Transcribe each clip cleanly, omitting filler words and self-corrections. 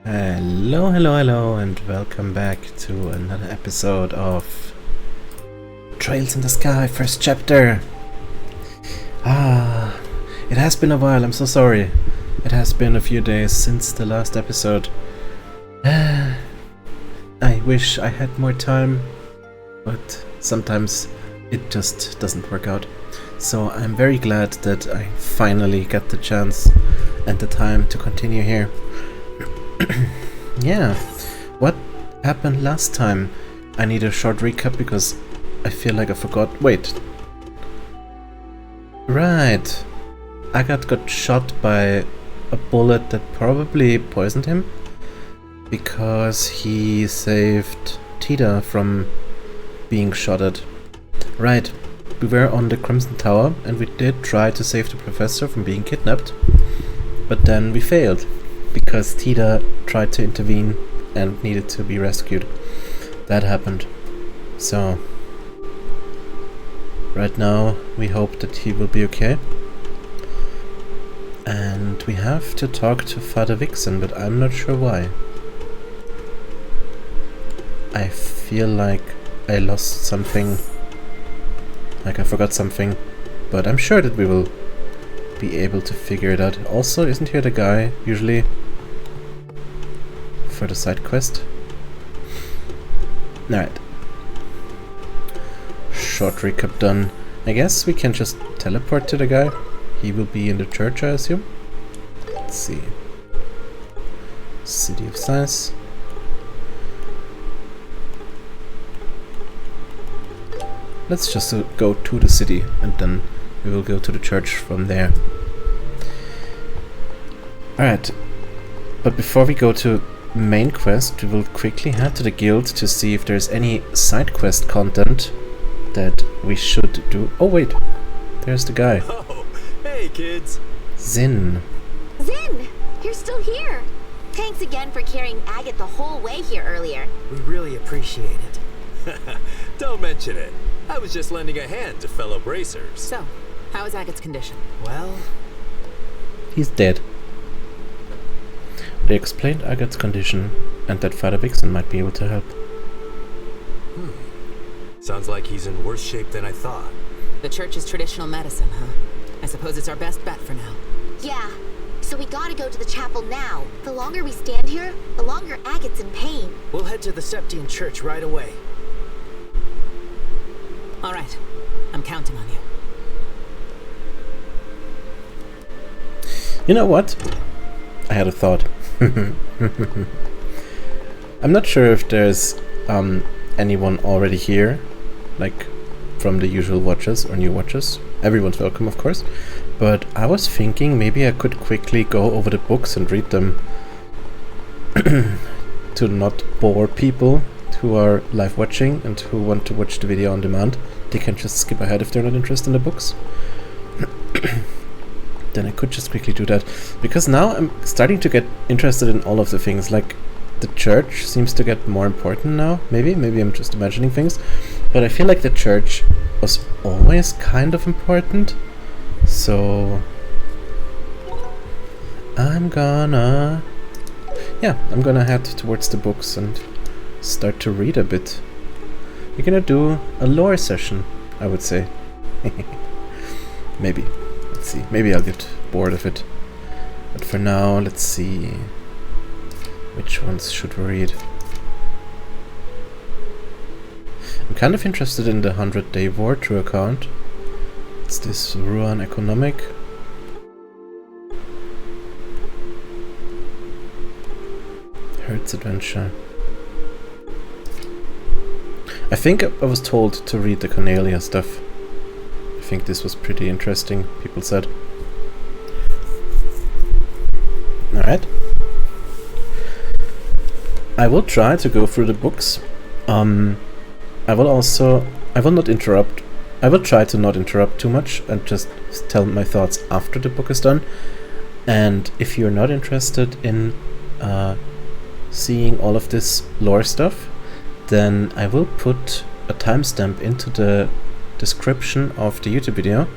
Hello, hello, hello, and welcome back to another episode of Trails in the Sky, first chapter. It has been a while, I'm so sorry. It has been a few days since the last episode. I wish I had more time, but sometimes it just doesn't work out. So I'm very glad that I finally got the chance and the time to continue here. Yeah, what happened last time? I need a short recap because I feel like I forgot. Wait. Right. Agat got shot by a bullet that probably poisoned him because he saved Tida from being shot at. Right. We were on the Crimson Tower and we did try to save the professor from being kidnapped, but then we failed because Tida tried to intervene and needed to be rescued. That happened. So, right now we hope that he will be okay. And we have to talk to Father Vixen, but I'm not sure why. I feel like I lost something, like I forgot something, but I'm sure that we will be able to figure it out. Also, isn't here the guy usually for the side quest? Alright. Short recap done. I guess we can just teleport to the guy. He will be in the church, I assume. Let's see. City of Size. Let's just go to the city and then we will go to the church from there. Alright. But before we go to main quest, we will quickly head to the guild to see if there's any side quest content that we should do. Oh wait, there's the guy. Oh, hey kids. Zin. Zin, you're still here. Thanks again for carrying Agat the whole way here earlier. We really appreciate it. Don't mention it. I was just lending a hand to fellow bracers. So, how is Agat's condition? Well, He's dead. They explained Agat's condition and that Father Vixen might be able to help. sounds like he's in worse shape than I thought. The church's traditional medicine, huh? I suppose it's our best bet for now. Yeah, so we gotta go to the chapel now. The longer we stand here, the longer Agat's in pain. We'll head to the Septian Church right away. All right, I'm counting on you. You know what? I had a thought. I'm not sure if there's anyone already here, like from the usual watchers or new watchers. Everyone's welcome, of course. But I was thinking maybe I could quickly go over the books and read them to not bore people who are live watching and who want to watch the video on demand. They can just skip ahead if they're not interested in the books. Then I could just quickly do that, because now I'm starting to get interested in all of the things. Like the church seems to get more important now. Maybe I'm just imagining things, but I feel like the church was always kind of important. So I'm gonna head towards the books and start to read a bit. We're gonna do a lore session, I would say. Maybe. Let's see. Maybe I'll get bored of it. But for now, let's see. Which ones should we read? I'm kind of interested in the 100-Day War True account. It's this Ruan Economic. Hertz Adventure. I think I was told to read the Cornelia stuff. I think this was pretty interesting, people said. Alright. I will try to go through the books. I will not interrupt. I will try to not interrupt too much and just tell my thoughts after the book is done. And if you're not interested in seeing all of this lore stuff, then I will put a timestamp into the description of the YouTube video,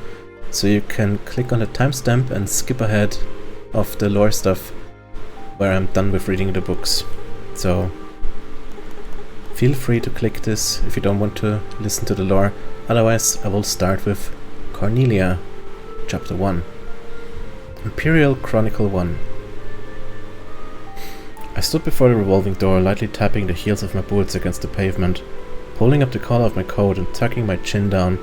so you can click on the timestamp and skip ahead of the lore stuff where I'm done with reading the books. So feel free to click this if you don't want to listen to the lore. Otherwise, I will start with Cornelia, Chapter 1. Imperial Chronicle 1. I stood before the revolving door, lightly tapping the heels of my boots against the pavement. Pulling up the collar of my coat and tucking my chin down,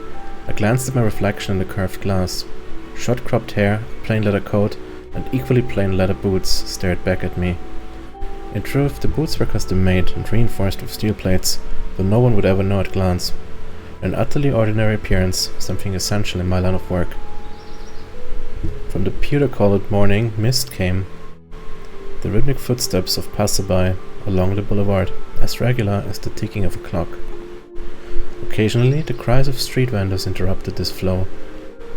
I glanced at my reflection in the curved glass. Short cropped hair, plain leather coat, and equally plain leather boots stared back at me. In truth, the boots were custom made and reinforced with steel plates, though no one would ever know at glance. An utterly ordinary appearance, something essential in my line of work. From the pewter-colored morning, mist came. The rhythmic footsteps of passerby along the boulevard, as regular as the ticking of a clock. Occasionally, the cries of street vendors interrupted this flow,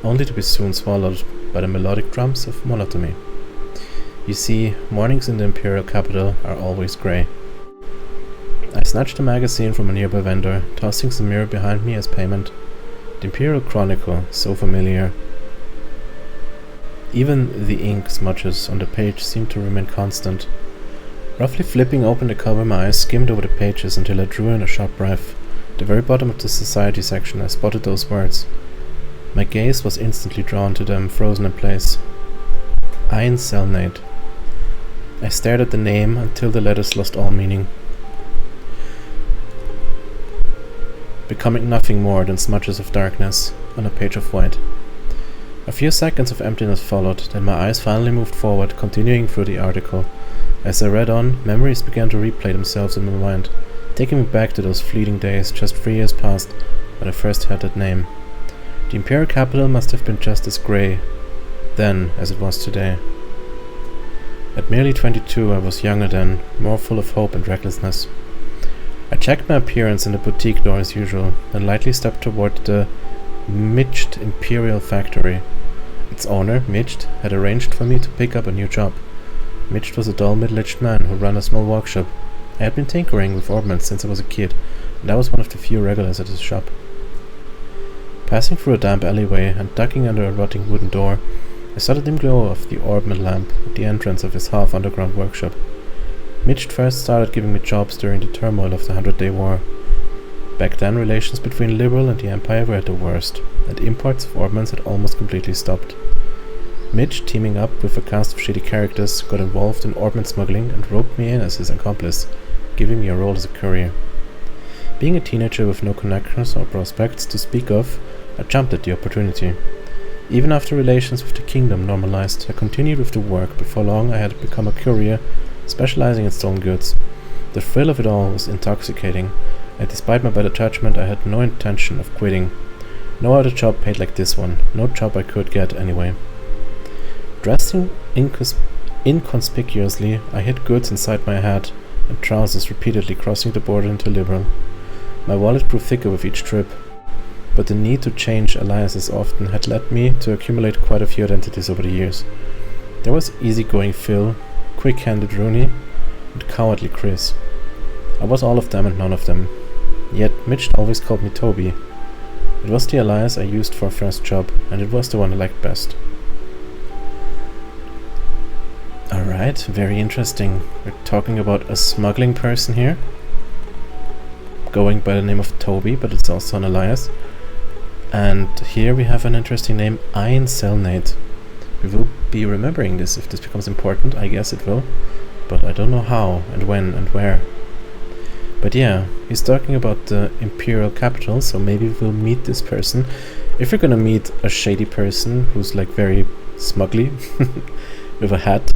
only to be soon swallowed by the melodic drums of monotony. You see, mornings in the Imperial capital are always grey. I snatched a magazine from a nearby vendor, tossing some mirror behind me as payment. The Imperial Chronicle, so familiar. Even the ink smudges on the page seemed to remain constant. Roughly flipping open the cover, my eyes skimmed over the pages until I drew in a sharp breath. At the very bottom of the society section, I spotted those words. My gaze was instantly drawn to them, frozen in place. Ein Selnate. I stared at the name until the letters lost all meaning, becoming nothing more than smudges of darkness on a page of white. A few seconds of emptiness followed, then my eyes finally moved forward, continuing through the article. As I read on, memories began to replay themselves in my mind, taking me back to those fleeting days just 3 years past when I first heard that name. The Imperial capital must have been just as grey then as it was today. At merely 22, I was younger then, more full of hope and recklessness. I checked my appearance in the boutique door as usual, then lightly stepped toward the Micht Imperial factory. Its owner, Micht, had arranged for me to pick up a new job. Micht was a dull middle-aged man who ran a small workshop. I had been tinkering with orbments since I was a kid, and I was one of the few regulars at his shop. Passing through a damp alleyway and ducking under a rotting wooden door, I saw the dim glow of the orbment lamp at the entrance of his half-underground workshop. Micht first started giving me jobs during the turmoil of the 100-Day War. Back then, relations between Liberal and the Empire were at the worst, and imports of orbments had almost completely stopped. Micht, teaming up with a cast of shady characters, got involved in orbment smuggling and roped me in as his accomplice, giving me a role as a courier. Being a teenager with no connections or prospects to speak of, I jumped at the opportunity. Even after relations with the kingdom normalized, I continued with the work. Before long I had become a courier, specializing in stolen goods. The thrill of it all was intoxicating, and despite my better judgment, I had no intention of quitting. No other job paid like this one, no job I could get anyway. Dressing inconspicuously, I hid goods inside my hat and trousers, repeatedly crossing the border into Liberal. My wallet grew thicker with each trip, but the need to change aliases often had led me to accumulate quite a few identities over the years. There was easygoing Phil, quick-handed Rooney, and cowardly Chris. I was all of them and none of them. Yet Mitch always called me Toby. It was the alias I used for a first job, and it was the one I liked best. Alright, very interesting. We're talking about a smuggling person here, going by the name of Toby, but it's also an alias. And here we have an interesting name, Ein Selnate. We will be remembering this if this becomes important. I guess it will, but I don't know how and when and where. But yeah, he's talking about the Imperial capital, so maybe we'll meet this person. If we're gonna meet a shady person who's like very smugly with a hat,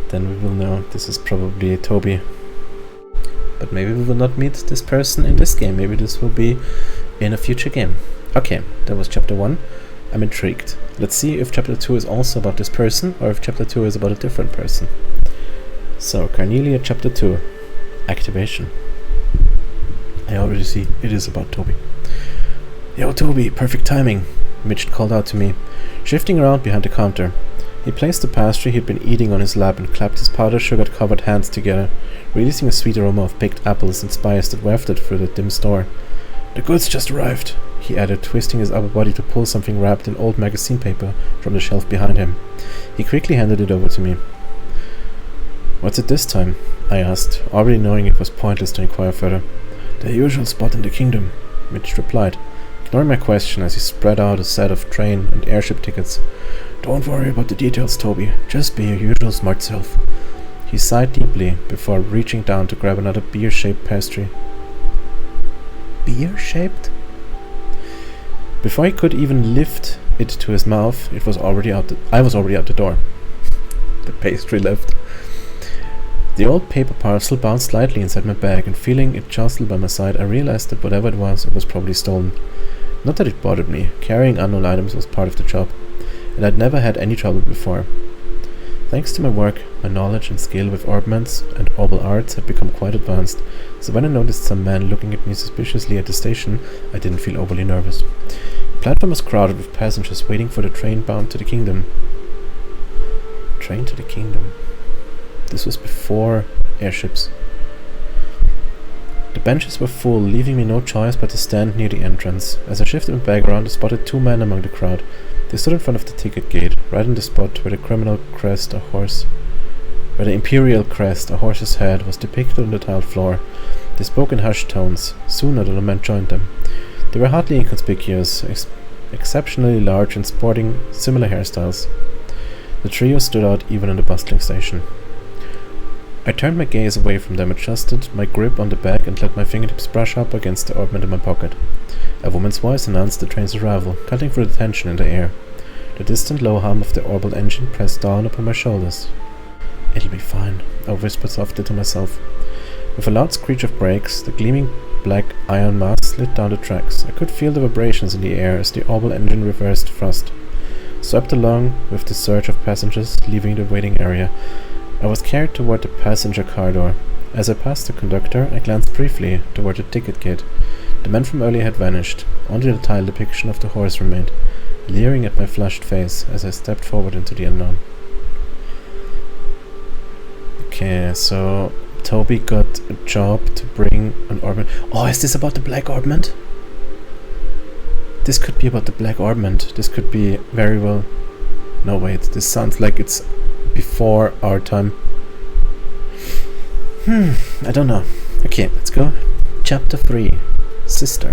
then we will know this is probably Toby. But maybe we will not meet this person in this game. Maybe this will be in a future game. Okay, that was chapter 1. I'm intrigued. Let's see if chapter 2 is also about this person, or if chapter 2 is about a different person. So, Cornelia chapter 2. Activation. I already see it is about Toby. Yo Toby, perfect timing, Mitch called out to me, shifting around behind the counter. He placed the pastry he'd been eating on his lap and clapped his powdered sugar-covered hands together, releasing a sweet aroma of picked apples and spice that wafted through the dim store. The goods just arrived, he added, twisting his upper body to pull something wrapped in old magazine paper from the shelf behind him. He quickly handed it over to me. What's it this time? I asked, already knowing it was pointless to inquire further. The usual spot in the kingdom, Mitch replied, ignoring my question as he spread out a set of train and airship tickets. Don't worry about the details, Toby. Just be your usual smart self. He sighed deeply before reaching down to grab another beer-shaped pastry. Beer-shaped? Before he could even lift it to his mouth, I was already out the door. The pastry left. The old paper parcel bounced slightly inside my bag, and feeling it jostle by my side, I realized that whatever it was probably stolen. Not that it bothered me. Carrying unknown items was part of the job, and I'd never had any trouble before. Thanks to my work, my knowledge and skill with orbments and orbal arts had become quite advanced, so when I noticed some man looking at me suspiciously at the station, I didn't feel overly nervous. The platform was crowded with passengers waiting for the train bound to the kingdom. Train to the kingdom. This was before airships. The benches were full, leaving me no choice but to stand near the entrance. As I shifted my bag around, I spotted two men among the crowd. They stood in front of the ticket gate, right on the spot where the imperial crest, a horse's head, was depicted on the tiled floor. They spoke in hushed tones. Soon another man joined them. They were hardly inconspicuous, exceptionally large and sporting similar hairstyles. The trio stood out even in the bustling station. I turned my gaze away from them, adjusted my grip on the bag, and let my fingertips brush up against the orbment in my pocket. A woman's voice announced the train's arrival, cutting through the tension in the air. The distant low hum of the orbital engine pressed down upon my shoulders. It'll be fine, I whispered softly to myself. With a loud screech of brakes, the gleaming black iron mass slid down the tracks. I could feel the vibrations in the air as the orbital engine reversed thrust. Swept along with the surge of passengers leaving the waiting area, I was carried toward the passenger car door. As I passed the conductor, I glanced briefly toward the ticket gate. The man from earlier had vanished. Only the tile depiction of the horse remained, leering at my flushed face as I stepped forward into the unknown. Okay, so Toby got a job to bring an orbment. Oh, is this about the black orbment? This could be about the black orbment. This could be very well... No, wait, this sounds like it's before our time. I don't know. Okay, let's go. Chapter 3. Sister.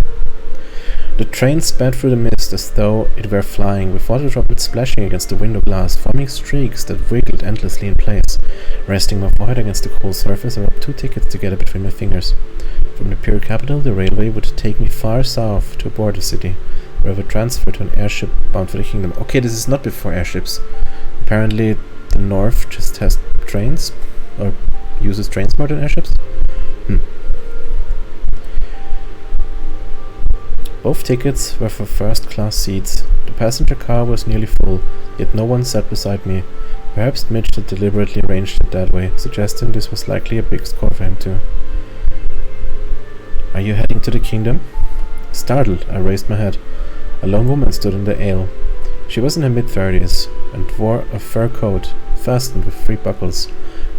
The train sped through the mist as though it were flying, with water droplets splashing against the window glass, forming streaks that wiggled endlessly in place. Resting my forehead against the cold surface, I rubbed two tickets together between my fingers. From the pure capital, the railway would take me far south to a border city, where I would transfer to an airship bound for the kingdom. Okay, this is not before airships. Apparently, the North just has trains, or uses trains more than airships. Both tickets were for first-class seats. The passenger car was nearly full, yet no one sat beside me. Perhaps Mitch had deliberately arranged it that way, suggesting this was likely a big score for him too. Are you heading to the kingdom? Startled, I raised my head. A lone woman stood in the aisle. She was in her mid-30s and wore a fur coat, fastened with 3 buckles.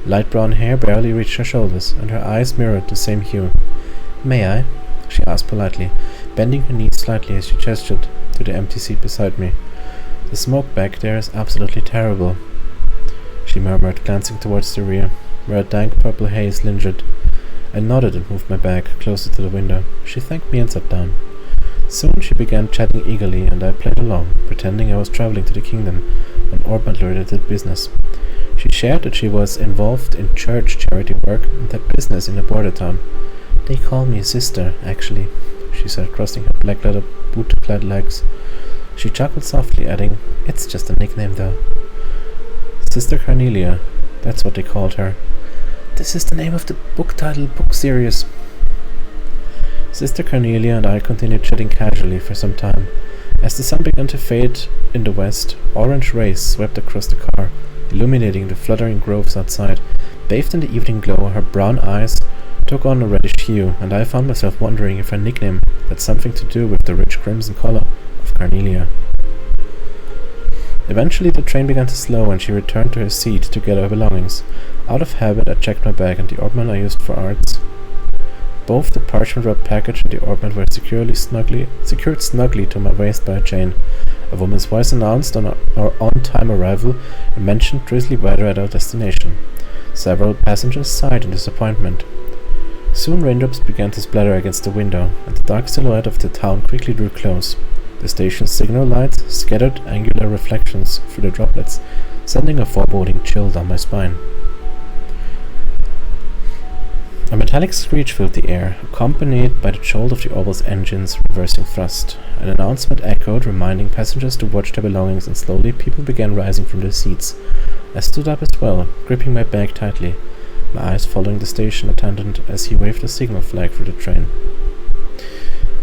Light brown hair barely reached her shoulders, and her eyes mirrored the same hue. May I? She asked politely, bending her knees slightly as she gestured to the empty seat beside me. The smoke back there is absolutely terrible, she murmured, glancing towards the rear, where a dank purple haze lingered. I nodded and moved my bag closer to the window. She thanked me and sat down. Soon she began chatting eagerly, and I played along, pretending I was traveling to the kingdom on orbment-related business. She shared that she was involved in church charity work and had business in a border town. They call me sister, actually, she said, crossing her black leather boot-clad legs. She chuckled softly, adding, It's just a nickname, though. Sister Carnelia, that's what they called her. This is the name of the book series. Sister Carnelia and I continued chatting casually for some time. As the sun began to fade in the west, orange rays swept across the car, illuminating the fluttering groves outside. Bathed in the evening glow, her brown eyes took on a reddish hue, and I found myself wondering if her nickname had something to do with the rich crimson color of Carnelia. Eventually the train began to slow, and she returned to her seat to gather her belongings. Out of habit, I checked my bag and the orbment I used for arts. Both the parchment-wrapped package and the orbment were secured snugly to my waist by a chain. A woman's voice announced our on-time arrival and mentioned drizzly weather at our destination. Several passengers sighed in disappointment. Soon raindrops began to splatter against the window, and the dark silhouette of the town quickly drew close. The station's signal lights scattered angular reflections through the droplets, sending a foreboding chill down my spine. A metallic screech filled the air, accompanied by the jolt of the Orbil's engines reversing thrust. An announcement echoed, reminding passengers to watch their belongings, and slowly people began rising from their seats. I stood up as well, gripping my bag tightly, my eyes following the station attendant as he waved a signal flag through the train.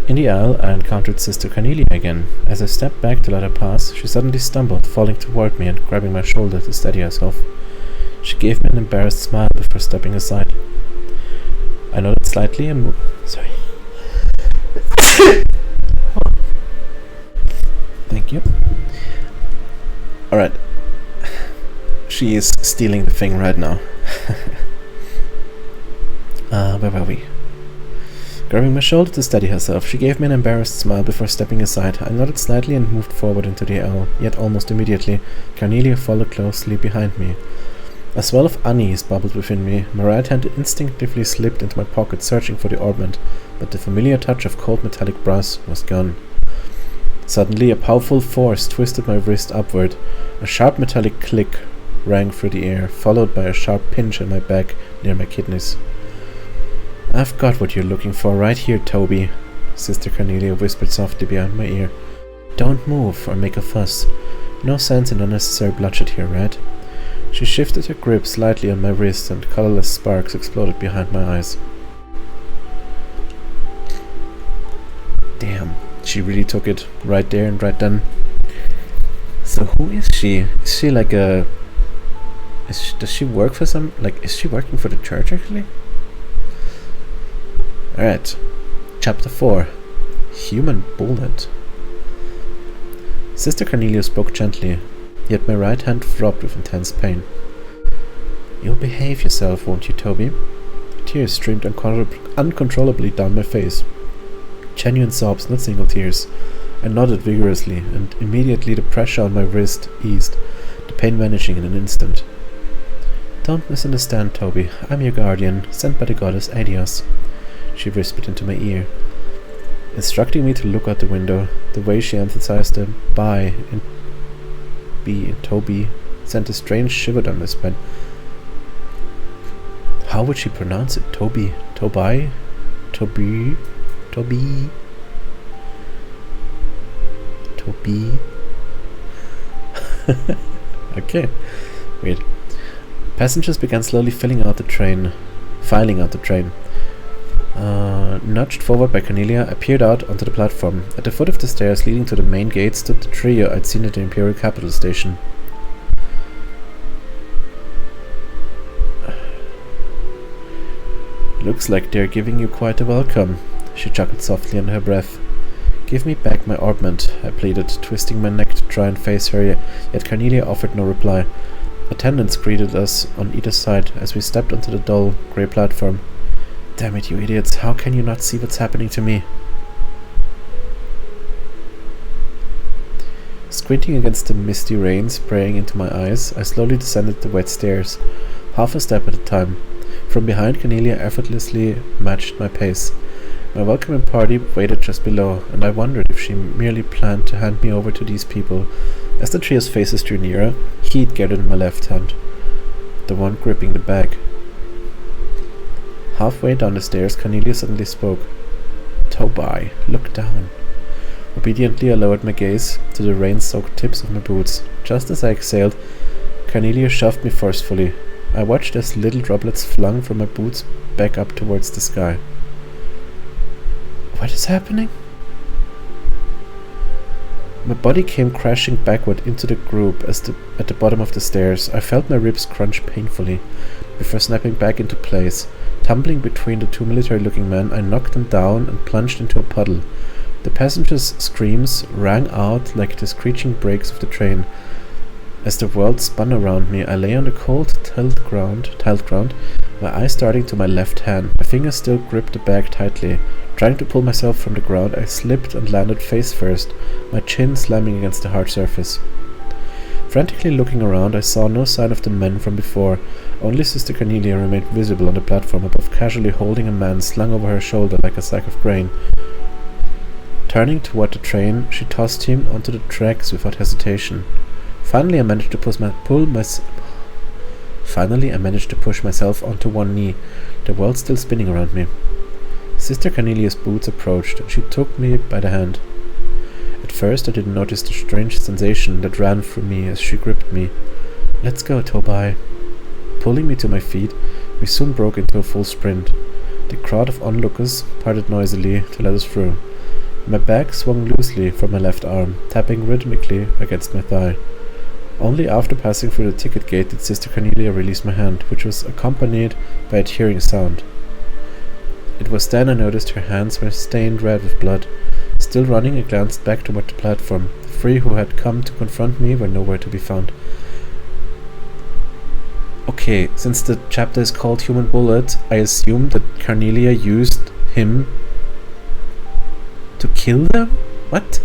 In the aisle, I encountered Sister Cornelia again. As I stepped back to let her pass, she suddenly stumbled, falling toward me and grabbing my shoulder to steady herself. She gave me an embarrassed smile before stepping aside. I nodded slightly and moved. Sorry. Thank you. Alright. She is stealing the thing right now. Where were we? Grabbing my shoulder to steady herself, she gave me an embarrassed smile before stepping aside. I nodded slightly and moved forward into the aisle, yet almost immediately, Cornelia followed closely behind me. A swell of unease bubbled within me. My right hand instinctively slipped into my pocket, searching for the orbment, but the familiar touch of cold metallic brass was gone. Suddenly, a powerful force twisted my wrist upward. A sharp metallic click rang through the air, followed by a sharp pinch in my back near my kidneys. "I've got what you're looking for right here, Toby," Sister Cornelia whispered softly behind my ear. "Don't move or make a fuss. No sense in unnecessary bloodshed here, right?" She shifted her grip slightly on my wrist, and colorless sparks exploded behind my eyes. Damn, she really took it right there and right then. So who is she? Is she like a... does she work for some... is she working for the church actually? Alright, Chapter 4. Human Bullet. Sister Cornelia spoke gently, yet my right hand throbbed with intense pain. "You'll behave yourself, won't you, Toby?" Tears streamed uncontrollably down my face. Genuine sobs, not single tears. I nodded vigorously, and immediately the pressure on my wrist eased, the pain vanishing in an instant. "Don't misunderstand, Toby. I'm your guardian, sent by the goddess Adios," she whispered into my ear, instructing me to look out the window. The way she emphasized the "by" in B in Toby sent a strange shiver down my spine. How would she pronounce it? Toby? Toby? Toby? Toby? Toby? Okay. Weird. Passengers began slowly filing out the train. Nudged forward by Cornelia, I peered out onto the platform. At the foot of the stairs leading to the main gate stood the trio I'd seen at the Imperial Capital Station. "Looks like they're giving you quite a welcome," she chuckled softly under her breath. "Give me back my orbment," I pleaded, twisting my neck to try and face her, yet Cornelia offered no reply. Attendants greeted us on either side as we stepped onto the dull, grey platform. Damn it, you idiots, how can you not see what's happening to me? Squinting against the misty rain spraying into my eyes, I slowly descended the wet stairs, half a step at a time. From behind, Cornelia effortlessly matched my pace. My welcoming party waited just below, and I wondered if she merely planned to hand me over to these people. As the trio's faces drew nearer, heat gathered in my left hand, the one gripping the bag. Halfway down the stairs, Cornelia suddenly spoke. "Toby, look down." Obediently, I lowered my gaze to the rain-soaked tips of my boots. Just as I exhaled, Cornelia shoved me forcefully. I watched as little droplets flung from my boots back up towards the sky. What is happening? My body came crashing backward into the group at the bottom of the stairs. I felt my ribs crunch painfully before snapping back into place. Tumbling between the two military-looking men, I knocked them down and plunged into a puddle. The passengers' screams rang out like the screeching brakes of the train. As the world spun around me, I lay on the cold, tiled ground, my eyes starting to my left hand. My fingers still gripped the bag tightly. Trying to pull myself from the ground, I slipped and landed face first, my chin slamming against the hard surface. Frantically looking around, I saw no sign of the men from before. Only Sister Cornelia remained visible on the platform above, casually holding a man slung over her shoulder like a sack of grain. Turning toward the train, she tossed him onto the tracks without hesitation. Finally, I managed to push myself onto one knee, the world still spinning around me. Sister Cornelia's boots approached, and she took me by the hand. At first, I didn't notice the strange sensation that ran through me as she gripped me. "Let's go, Tobai." Pulling me to my feet, we soon broke into a full sprint. The crowd of onlookers parted noisily to let us through. My bag swung loosely from my left arm, tapping rhythmically against my thigh. Only after passing through the ticket gate did Sister Cornelia release my hand, which was accompanied by a tearing sound. It was then I noticed her hands were stained red with blood. Still running, I glanced back toward the platform. The three who had come to confront me were nowhere to be found. Okay, since the chapter is called Human Bullet, I assume that Cornelia used him to kill them? What?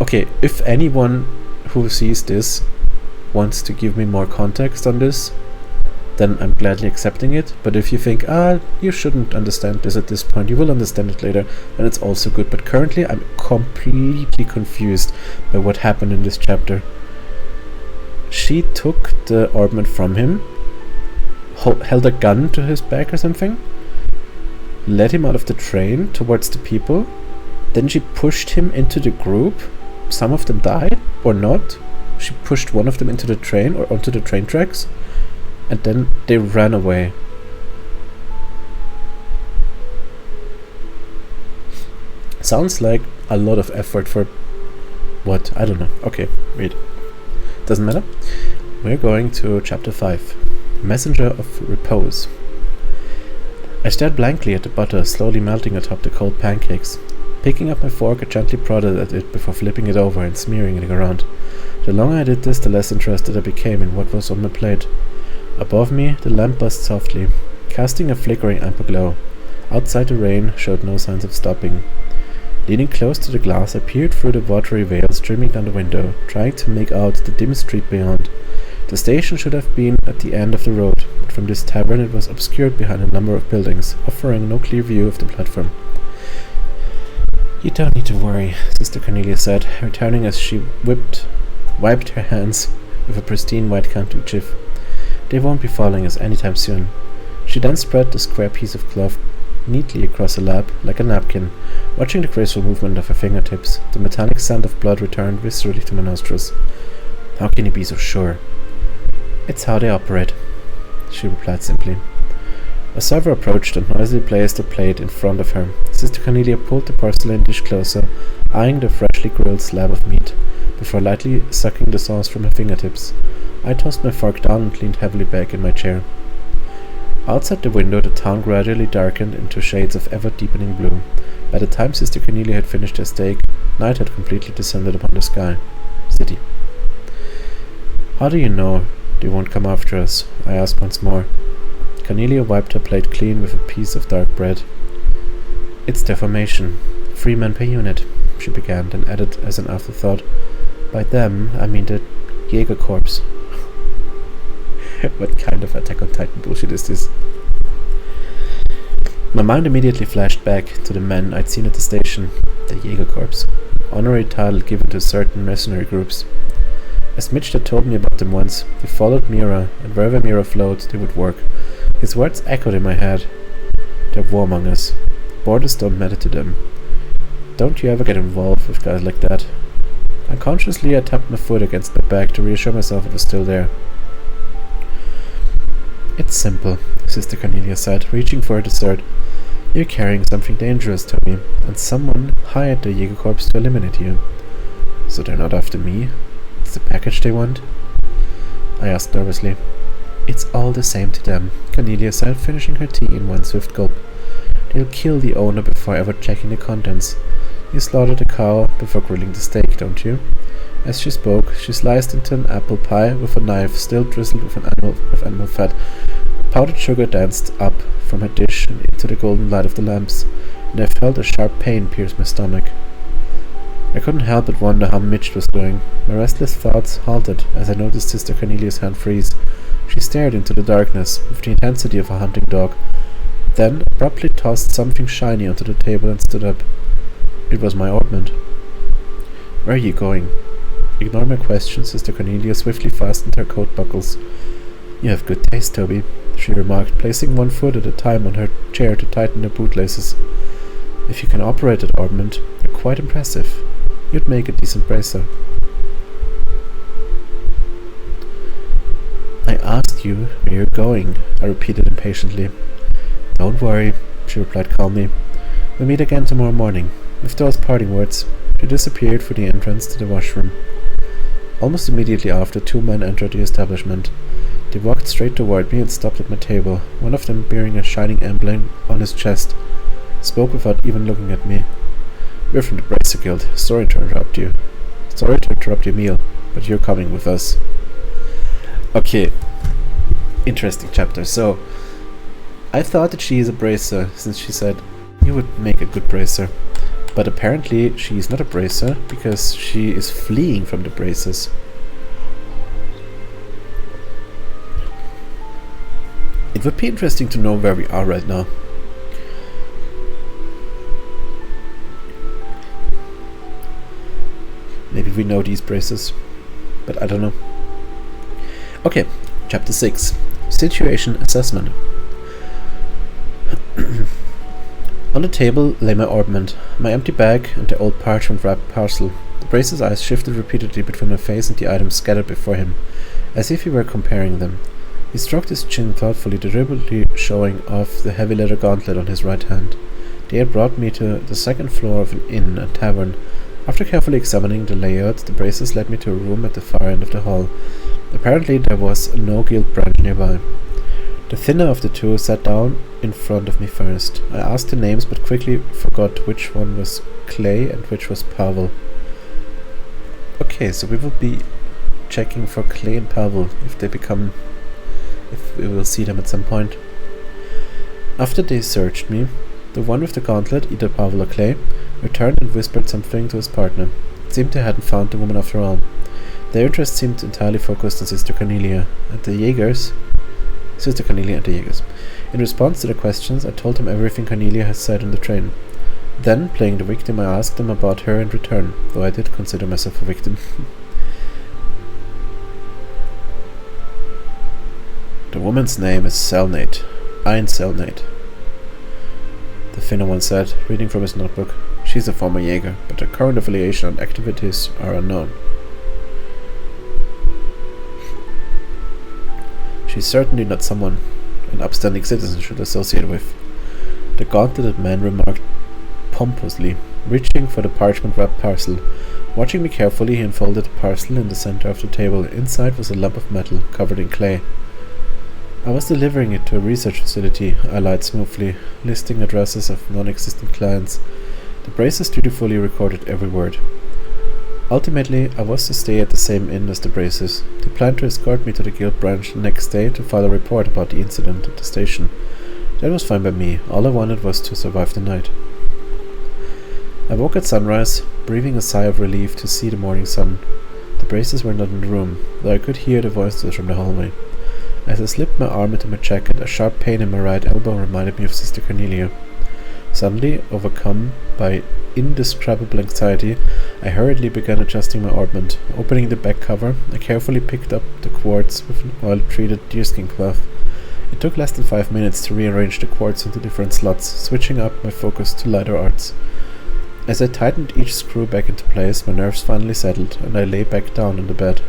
Okay, if anyone who sees this wants to give me more context on this, then I'm gladly accepting it. But if you think, you shouldn't understand this at this point, you will understand it later, then it's also good. But currently I'm completely confused by what happened in this chapter. She took the orbment from him, held a gun to his back or something, led him out of the train towards the people, then she pushed him into the group. Some of them died, or not. She pushed one of them into the train, or onto the train tracks, and then they ran away. Sounds like a lot of effort for what? I don't know. Okay, read. Doesn't matter. We're going to chapter 5. Messenger of Repose. I stared blankly at the butter slowly melting atop the cold pancakes. Picking up my fork, I gently prodded at it before flipping it over and smearing it around. The longer I did this, the less interested I became in what was on my plate. Above me, the lamp buzzed softly, casting a flickering amber glow. Outside, the rain showed no signs of stopping. Leaning close to the glass, I peered through the watery veil streaming down the window, trying to make out the dim street beyond. The station should have been at the end of the road, but from this tavern it was obscured behind a number of buildings, offering no clear view of the platform. "You don't need to worry," Sister Cornelia said, returning as she wiped her hands with a pristine white handkerchief. "They won't be following us anytime soon." She then spread the square piece of cloth neatly across her lap, like a napkin. Watching the graceful movement of her fingertips, the metallic scent of blood returned viscerally to my nostrils. "How can you be so sure?" "It's how they operate," she replied simply. A server approached and noisily placed a plate in front of her. Sister Cornelia pulled the porcelain dish closer, eyeing the freshly grilled slab of meat, before lightly sucking the sauce from her fingertips. I tossed my fork down and leaned heavily back in my chair. Outside the window, the town gradually darkened into shades of ever-deepening blue. By the time Sister Cornelia had finished her steak, night had completely descended upon the sky. City. "How do you know they won't come after us?" I asked once more. Cornelia wiped her plate clean with a piece of dark bread. "It's their formation. 3 men per unit," she began, then added as an afterthought, "By them, I mean the Jaeger Corps." What kind of Attack on Titan bullshit is this? My mind immediately flashed back to the men I'd seen at the station, the Jaeger Corps, honorary title given to certain mercenary groups. As Mitch had told me about them once, they followed Mira, and wherever Mira flowed, they would work. His words echoed in my head. They're warmongers. Borders don't matter to them. Don't you ever get involved with guys like that? Unconsciously, I tapped my foot against my back to reassure myself it was still there. "It's simple," Sister Cornelia said, reaching for a dessert. "You're carrying something dangerous, Tommy, and someone hired the Jaeger Corps to eliminate you." "So they're not after me? It's the package they want?" I asked nervously. "It's all the same to them," Cornelia said, finishing her tea in one swift gulp. "They'll kill the owner before ever checking the contents. You slaughter the cow before grilling the steak, don't you?" As she spoke, she sliced into an apple pie with a knife still drizzled with animal fat. Powdered sugar danced up from her dish and into the golden light of the lamps, and I felt a sharp pain pierce my stomach. I couldn't help but wonder how Mitch was doing. My restless thoughts halted as I noticed Sister Cornelia's hand freeze. She stared into the darkness with the intensity of a hunting dog, then abruptly tossed something shiny onto the table and stood up. It was my ointment. Where are you going? Ignoring my question, Sister Cornelia swiftly fastened her coat buckles. You have good taste, Toby, she remarked, placing one foot at a time on her chair to tighten her bootlaces. If you can operate that ointment, you're quite impressive. You'd make a decent bracer. I asked you where you're going, I repeated impatiently. Don't worry, she replied calmly. We'll meet again tomorrow morning. With those parting words, she disappeared through the entrance to the washroom. Almost immediately after, 2 men entered the establishment. They walked straight toward me and stopped at my table, one of them bearing a shining emblem on his chest. Spoke without even looking at me. We're from the Bracer Guild. Sorry to interrupt your meal, but you're coming with us. Okay. Interesting chapter. So, I thought that she is a bracer, since she said, you would make a good bracer. But apparently she is not a bracer, because she is fleeing from the bracers. It would be interesting to know where we are right now. Maybe we know these braces, but I don't know. Okay, chapter 6. Situation Assessment. On the table lay my ointment, my empty bag, and the old parchment-wrapped parcel. The bracer's eyes shifted repeatedly between my face and the items scattered before him, as if he were comparing them. He stroked his chin thoughtfully, deliberately showing off the heavy leather gauntlet on his right hand. They had brought me to the second floor of an inn and tavern. After carefully examining the layout, the bracers led me to a room at the far end of the hall. Apparently there was no guild branch nearby. The thinner of the two sat down in front of me first. I asked the names but quickly forgot which one was Clay and which was Pavel. Okay, so we will be checking for Clay and Pavel if we will see them at some point. After they searched me, the one with the gauntlet, either Pavel or Clay, returned and whispered something to his partner. It seemed they hadn't found the woman after all. Their interest seemed entirely focused on Sister Cornelia and the Jaegers. In response to the questions, I told them everything Cornelia had said on the train. Then, playing the victim, I asked them about her in return, though I did consider myself a victim. The woman's name is Selnate. Ein Selnate. The thinner one said, reading from his notebook. She's a former Jaeger, but her current affiliation and activities are unknown. She's certainly not someone an upstanding citizen should associate with. The gauntleted man remarked pompously, reaching for the parchment-wrapped parcel. Watching me carefully, he unfolded the parcel in the center of the table. Inside was a lump of metal, covered in clay. I was delivering it to a research facility, I lied smoothly, listing addresses of non-existent clients. The bracers dutifully recorded every word. Ultimately, I was to stay at the same inn as the bracers. They planned to escort me to the guild branch the next day to file a report about the incident at the station. That was fine by me. All I wanted was to survive the night. I woke at sunrise, breathing a sigh of relief to see the morning sun. The bracers were not in the room, though I could hear the voices from the hallway. As I slipped my arm into my jacket, a sharp pain in my right elbow reminded me of Sister Cornelia. Suddenly, overcome by indescribable anxiety, I hurriedly began adjusting my ointment. Opening the back cover, I carefully picked up the quartz with an oil-treated deerskin cloth. It took less than 5 minutes to rearrange the quartz into different slots, switching up my focus to lighter arts. As I tightened each screw back into place, my nerves finally settled, and I lay back down on the bed.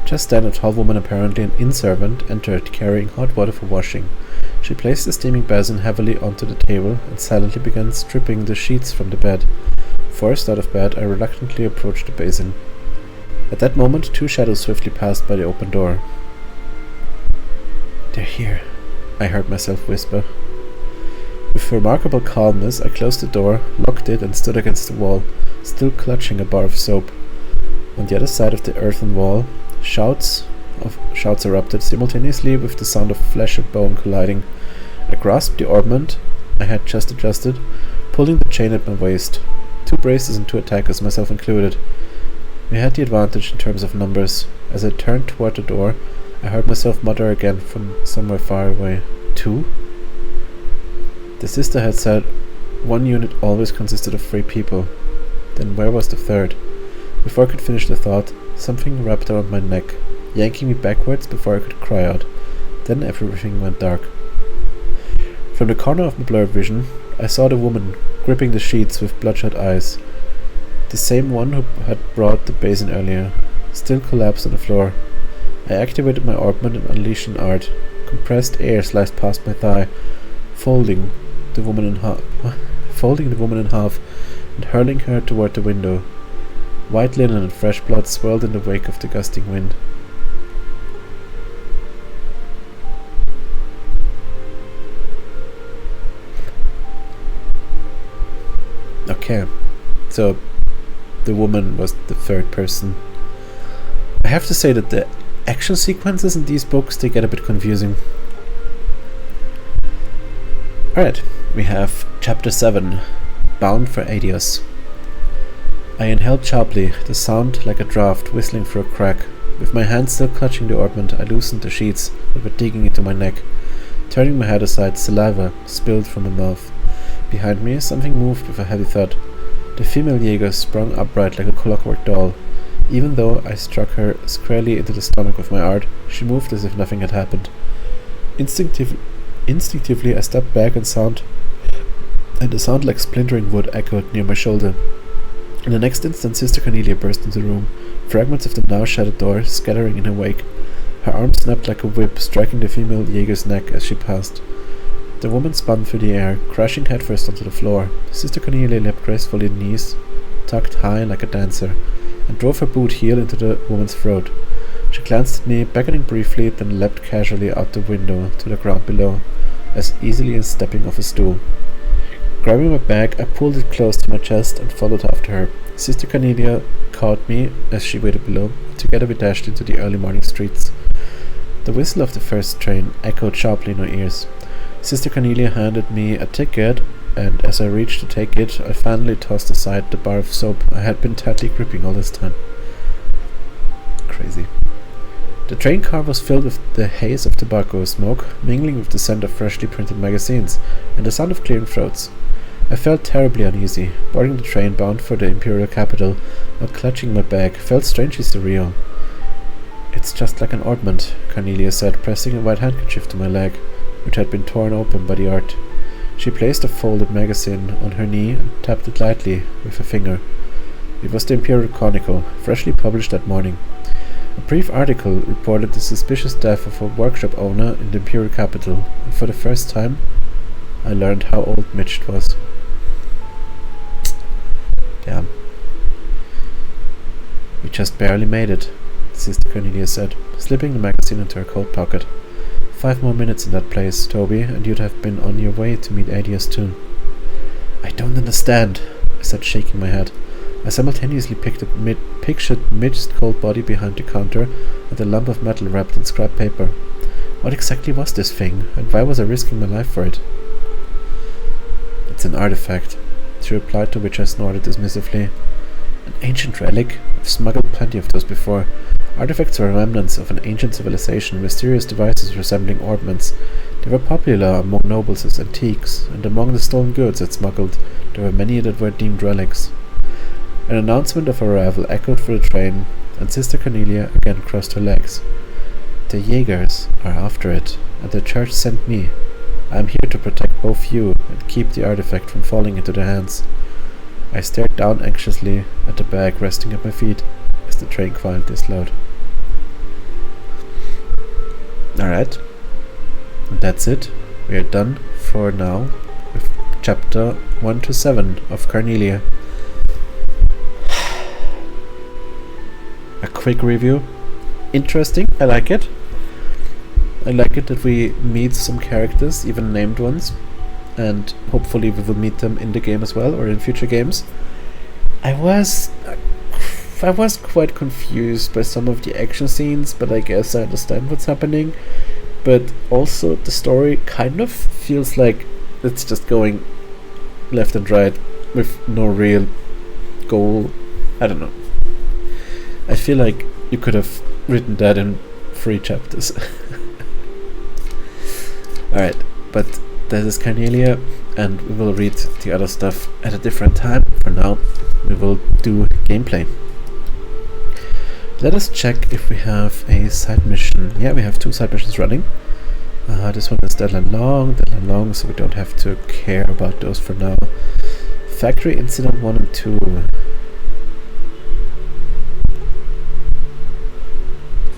Just then, a tall woman, apparently an inn servant, entered, carrying hot water for washing. She placed the steaming basin heavily onto the table and silently began stripping the sheets from the bed. Forced out of bed, I reluctantly approached the basin. At that moment, 2 shadows swiftly passed by the open door. "They're here," I heard myself whisper. With remarkable calmness, I closed the door, locked it, and stood against the wall, still clutching a bar of soap. On the other side of the earthen wall, shouts erupted simultaneously with the sound of flesh and bone colliding. I grasped the ointment I had just adjusted, pulling the chain at my waist. 2 bracers and 2 attackers, myself included. We had the advantage in terms of numbers. As I turned toward the door, I heard myself mutter again from somewhere far away. 2? The sister had said 1 unit always consisted of 3 people. Then where was the 3rd? Before I could finish the thought, something wrapped around my neck, yanking me backwards before I could cry out. Then everything went dark. From the corner of my blurred vision, I saw the woman gripping the sheets with bloodshot eyes. The same one who had brought the basin earlier, still collapsed on the floor. I activated my orbment and unleashed an art. Compressed air sliced past my thigh, folding the woman in half and hurling her toward the window. White linen and fresh blood swirled in the wake of the gusting wind. Okay, so the woman was the 3rd person. I have to say that the action sequences in these books, they get a bit confusing. Alright, we have Chapter 7, Bound for Adios. I inhaled sharply, the sound like a draft whistling through a crack. With my hand still clutching the orbment, I loosened the sheets that were digging into my neck. Turning my head aside, saliva spilled from my mouth. Behind me, something moved with a heavy thud. The female Jaeger sprung upright like a clockwork doll. Even though I struck her squarely into the stomach with my art, she moved as if nothing had happened. Instinctively, I stepped back and a sound like splintering wood echoed near my shoulder. In the next instant, Sister Cornelia burst into the room, fragments of the now shattered door scattering in her wake. Her arm snapped like a whip, striking the female Jaeger's neck as she passed. The woman spun through the air, crashing headfirst onto the floor. Sister Cornelia leapt gracefully to knees, tucked high like a dancer, and drove her boot heel into the woman's throat. She glanced at me, beckoning briefly, then leapt casually out the window to the ground below, as easily as stepping off a stool. Grabbing my bag, I pulled it close to my chest and followed after her. Sister Cornelia caught me as she waited below. Together we dashed into the early morning streets. The whistle of the first train echoed sharply in our ears. Sister Cornelia handed me a ticket, and as I reached to take it, I finally tossed aside the bar of soap I had been tightly gripping all this time. Crazy. The train car was filled with the haze of tobacco smoke, mingling with the scent of freshly printed magazines, and the sound of clearing throats. I felt terribly uneasy. Boarding the train bound for the imperial capital, while clutching my bag, felt strangely surreal. "It's just like an orbment," Cornelia said, pressing a white handkerchief to my leg, which had been torn open by the art. She placed a folded magazine on her knee and tapped it lightly with a finger. It was the Imperial Chronicle, freshly published that morning. A brief article reported the suspicious death of a workshop owner in the Imperial capital, and for the first time, I learned how old Mitch was. Damn. "We just barely made it," Sister Cornelia said, slipping the magazine into her coat pocket. 5 more minutes in that place, Toby, and you'd have been on your way to meet Adius too. "I don't understand," I said, shaking my head. I simultaneously pictured Mitch's cold body behind the counter and a lump of metal wrapped in scrap paper. What exactly was this thing, and why was I risking my life for it? "It's an artifact," she replied, to which I snorted dismissively. "An ancient relic? I've smuggled plenty of those before. Artifacts were remnants of an ancient civilization, mysterious devices resembling ornaments. They were popular among nobles as antiques, and among the stolen goods I'd smuggled, there were many that were deemed relics." An announcement of arrival echoed through the train, and Sister Cornelia again crossed her legs. "The Jaegers are after it, and the church sent me. I am here to protect both you and keep the artifact from falling into their hands." I stared down anxiously at the bag resting at my feet as the train quietly dislocated. Alright, that's it. We are done for now with chapter 1 to 7 of Cornelia. A quick review. Interesting, I like it. I like it that we meet some characters, even named ones, and hopefully we will meet them in the game as well, or in future games. I was quite confused by some of the action scenes, but I guess I understand what's happening. But also the story kind of feels like it's just going left and right with no real goal. I don't know. I feel like you could have written that in 3 chapters. Alright, but this is Carnelia, and we will read the other stuff at a different time. For now, we will do gameplay. Let us check if we have a side mission. Yeah, we have 2 side missions running. This one is deadline long, so we don't have to care about those for now. Factory Incident 1 and 2.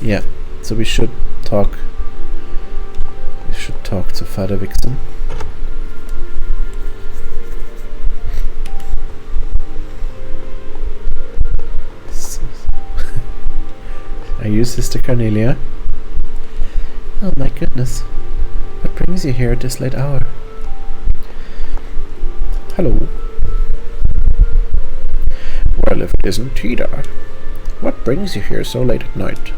Yeah, so we should talk. We should talk to Father Vixen. Are you Sister Carnelia? Oh my goodness. What brings you here at this late hour? Hello. Well, if it isn't Tida, what brings you here so late at night?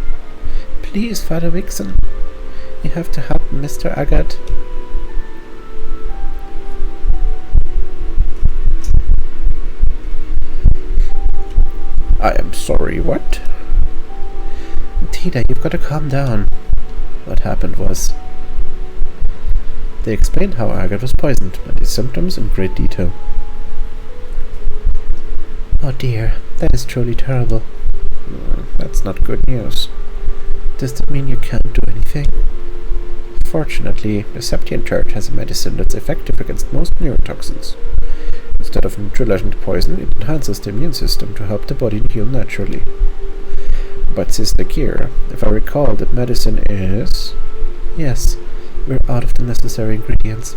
Please, Father Vixen, you have to help Mr. Agat. I am sorry, what? Tida, you've got to calm down. What happened was... They explained how Agat was poisoned and his symptoms in great detail. Oh dear, that is truly terrible. That's not good news. Does that mean you can't do anything? Fortunately, the Septian Church has a medicine that's effective against most neurotoxins. Instead of neutralizing the poison, it enhances the immune system to help the body heal naturally. But Sister Kira, if I recall, that medicine is... Yes, we're out of the necessary ingredients.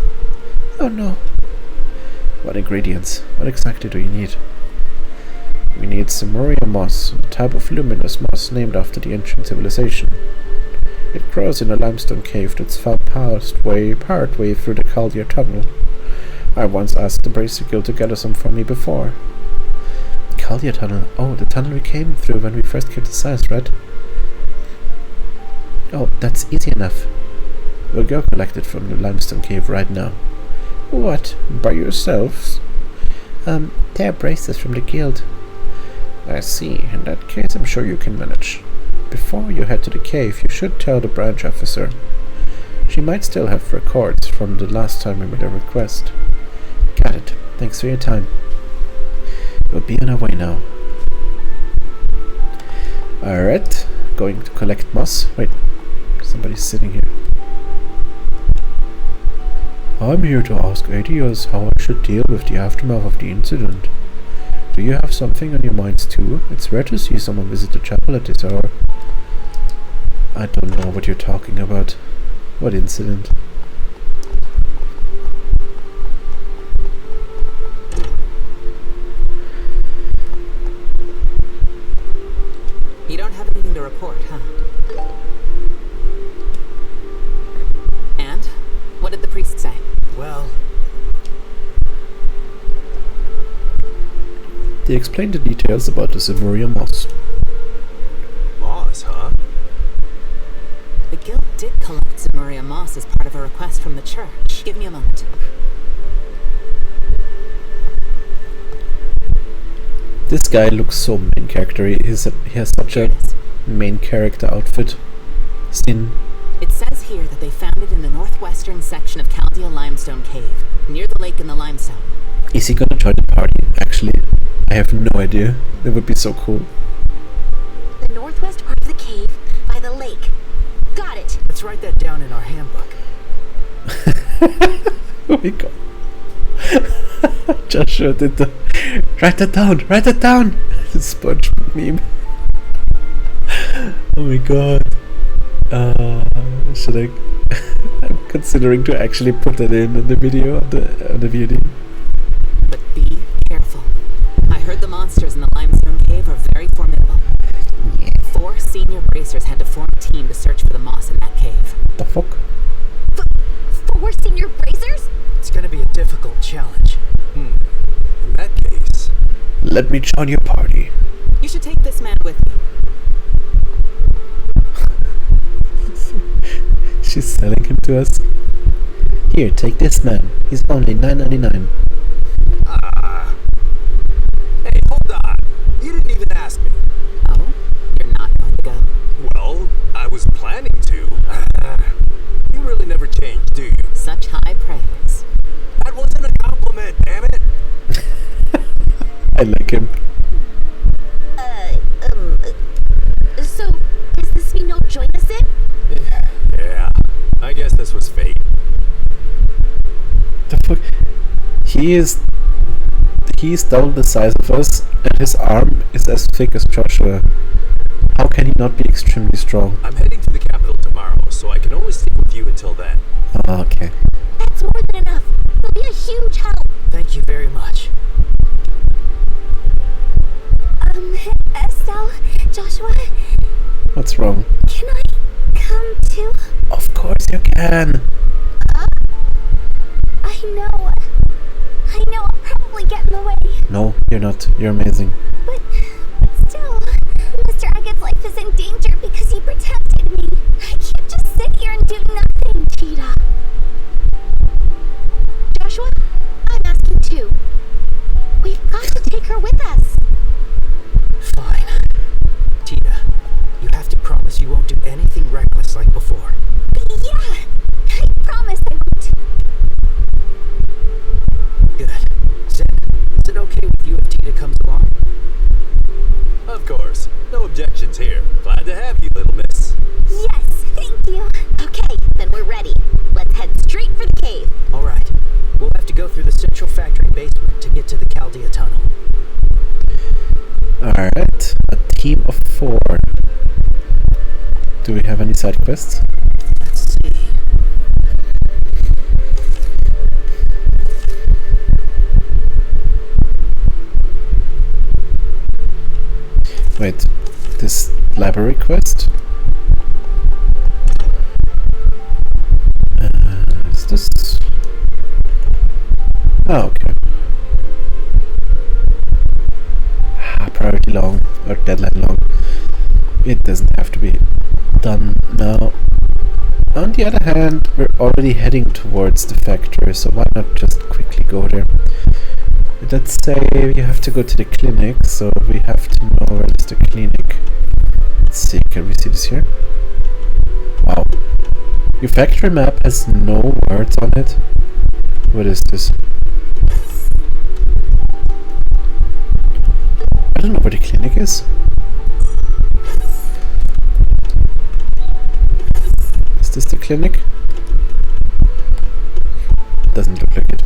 Oh no. What ingredients? What exactly do you need? We need Cimmeria moss, a type of luminous moss named after the ancient civilization. It grows in a limestone cave that's found partway through the Caldia tunnel. I once asked the Bracer Guild to gather some for me before. Caldia tunnel? Oh, the tunnel we came through when we first came to Sais, right? Oh, that's easy enough. We'll go collect it from the limestone cave right now. What? By yourselves? They're bracers from the guild. I see. In that case, I'm sure you can manage. Before you head to the cave, you should tell the branch officer. She might still have records from the last time we made a request. Got it. Thanks for your time. We'll be on our way now. Alright. Going to collect moss. Wait. Somebody's sitting here. I'm here to ask ADOs how I should deal with the aftermath of the incident. Do you have something on your minds too? It's rare to see someone visit the chapel at this hour. I don't know what you're talking about. What incident? You don't have anything to report, huh? And? What did the priest say? Well, They explained the details about the Cimmeria moss. moss, huh? The guild did collect Cimmeria moss as part of a request from the church. Give me a moment. This guy looks so main character. He has such Here a it is. main character outfit. Sin. It says here that they found it in the northwestern section of Caldia Limestone Cave, near the lake in the limestone. Is he gonna join the party? Actually, I have no idea. That would be so cool. The northwest part of the cave, by the lake. Got it. Let's write that down in our handbook. Oh my god. Joshua did the... Write that down! Write that down! The SpongeBob meme. Oh my god. Should I... I'm considering to actually put that in the video, on the VOD. But be careful. I heard the monsters in the limestone cave are very formidable. 4 senior bracers had to form a team to search for the moss in that cave. The fuck? 4 senior bracers? It's gonna be a difficult challenge. In that case... Let me join your party. You should take this man with you. She's selling him to us. Here, take this man. He's only $9.99. Hey, hold on! I like him. So, does this mean you'll join us in? Yeah, I guess this was fate. The fuck? He's double the size of us, and his arm is as thick as Joshua. How can he not be extremely strong? I'm heading to the capital tomorrow, so I can only stick with you until then. Oh, okay. That's more than enough. It'll be a huge help. Thank you very much. Estelle, Joshua, What's wrong? can I come too? Of course you can. I know I'll probably get in the way, No, you're not. You're amazing. but still, Mr. Agnett's life is in danger because he protected me. I can't just sit here and do nothing, Cheetah. Joshua, I'm asking too. We've got to take her with us. Fine. Tina, you have to promise you won't do anything reckless like before. Yeah, I promise I won't. Good. Zen, is it okay with you if Tina comes along? Of course, no objections here. Glad to have you, little miss. Yes, thank you. Okay, then we're ready. Let's head straight for the cave. All right. We'll have to go through the central factory basement to get to the Chaldea tunnel. Alright, a team of 4. Do we have any side quests? Let's see. Wait, this library quest? Is this... Oh, okay. Priority long, or deadline long. It doesn't have to be done now. On the other hand, we're already heading towards the factory, so why not just quickly go there? Let's say you have to go to the clinic, so we have to know where is the clinic. Let's see, can we see this here? Wow. Your factory map has no words on it. What is this? I don't know where the clinic is. Is this the clinic? Doesn't look like it.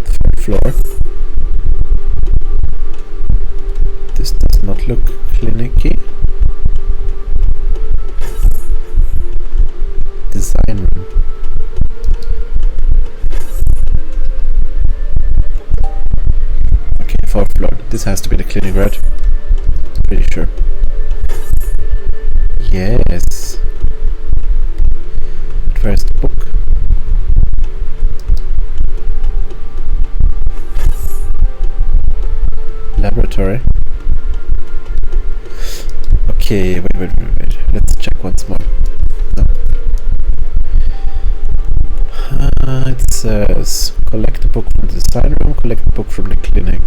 Third floor. This does not look clinicky. Design room. Okay, 4th floor. This has to be the clinic, right? Pretty sure. Yes. But where's the book? Laboratory. Okay, wait. Let's check once more. No. It says collect the book from the design room, collect the book from the clinic.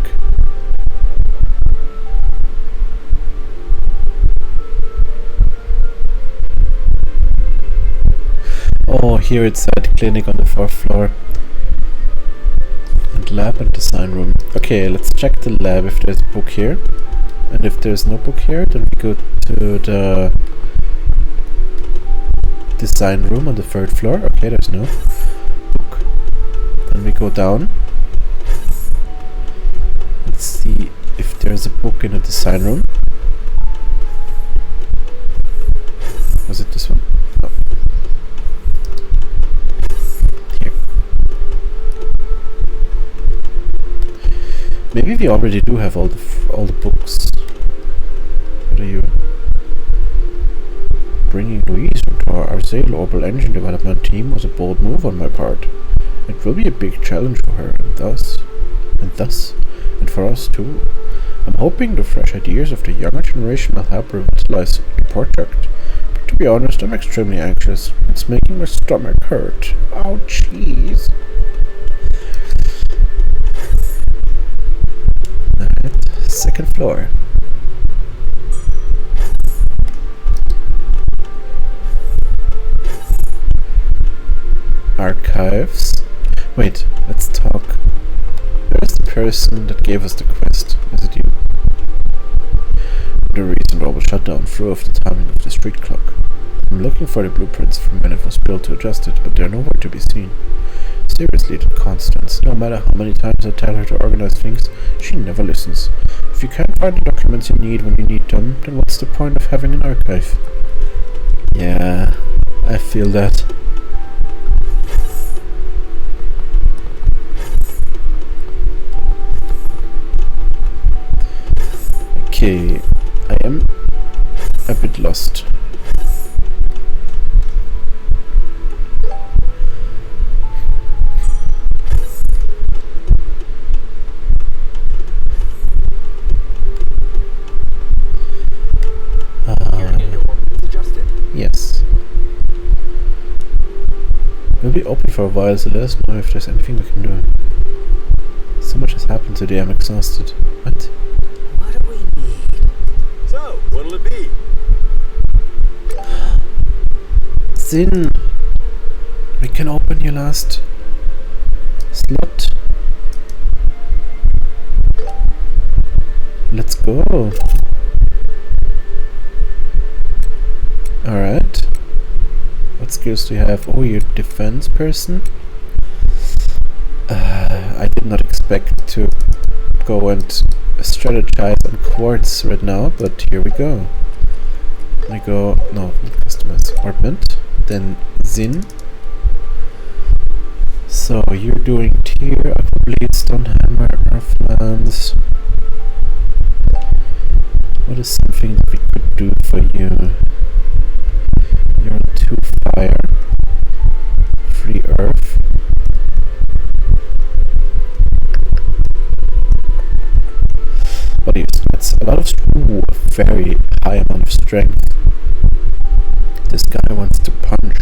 Oh, here it said clinic on the 4th floor. And lab and design room. Okay, let's check the lab if there's a book here. And if there's no book here, then we go to the design room on the 3rd floor. Okay, there's no book. Then we go down. Let's see if there's a book in the design room. Was it this one? No. Here. Maybe we already do have all the books. What are you? Bringing Louise into our Arcel Orbital Engine Development team was a bold move on my part. It will be a big challenge for her, and for us too. I'm hoping the fresh ideas of the younger generation will help revitalize your project. But to be honest, I'm extremely anxious. It's making my stomach hurt. Oh, jeez. Alright, second floor. Archives. Wait, let's talk. Where's the person that gave us the quest? Is it you? The recent global shutdown threw off the timing of the street clock. I'm looking for the blueprints from when it was built to adjust it, but they're nowhere to be seen. Seriously, that Constance. No matter how many times I tell her to organize things, she never listens. If you can't find the documents you need when you need them, then what's the point of having an archive? Yeah, I feel that. Okay, I am a bit lost. Yes. We'll be open for a while, so let us know if there's anything we can do. So much has happened today, I'm exhausted. What? What do we need? So, what'll it be? Zin! We can open your last slot. Let's go. Alright. What skills do you have? Oh, you're a defense person? I did not expect to go and strategize on quartz right now, but here we go. We go, no, not customize, augment, then Zin. So you're doing tier, Aquableed, Stonehammer, Earthlands. What is something that we could do for you? You're on 2 fire, 3 earth. What are your stats? A lot of ooh, a very high amount of strength. This guy wants to punch,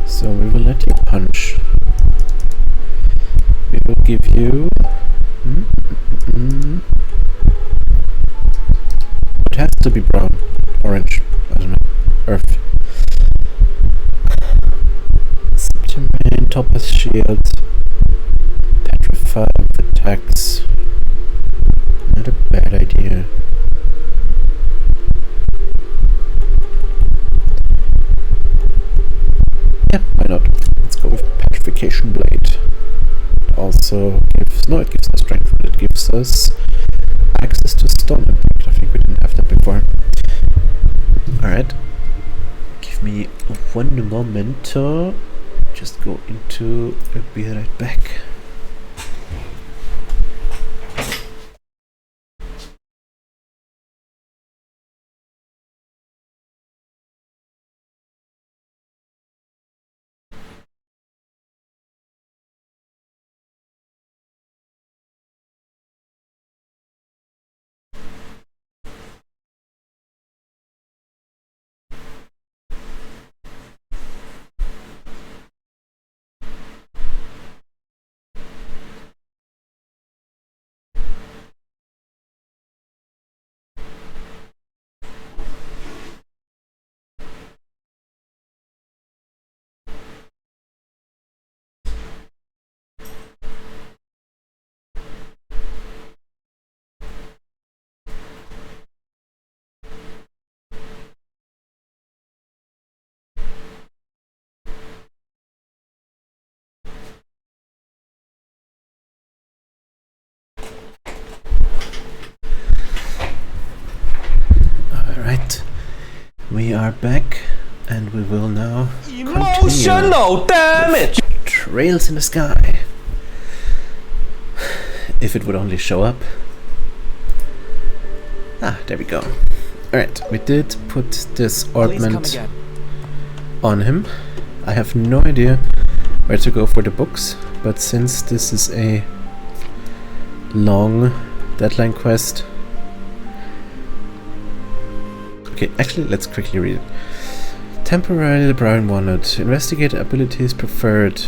so we will let you punch. We will give you it has to be brown, orange, I don't know, earth. Subterranean, topaz shield, petrified attacks. Not a bad idea. Yeah, why not? Let's go with Petrification Blade. It also gives, no, it gives us strength, but it gives us access to stun impact. I think we didn't have that before. Alright. Give me 1 momento. Just go into, I'll be right back. Alright, we are back and we will now Emotional damage! Trails in the Sky. If it would only show up. Ah, there we go. Alright, we did put this ornament on him. I have no idea where to go for the books, but since this is a long deadline quest. Okay, actually, let's quickly read it. Temporarily Brown wanted. Investigate abilities preferred.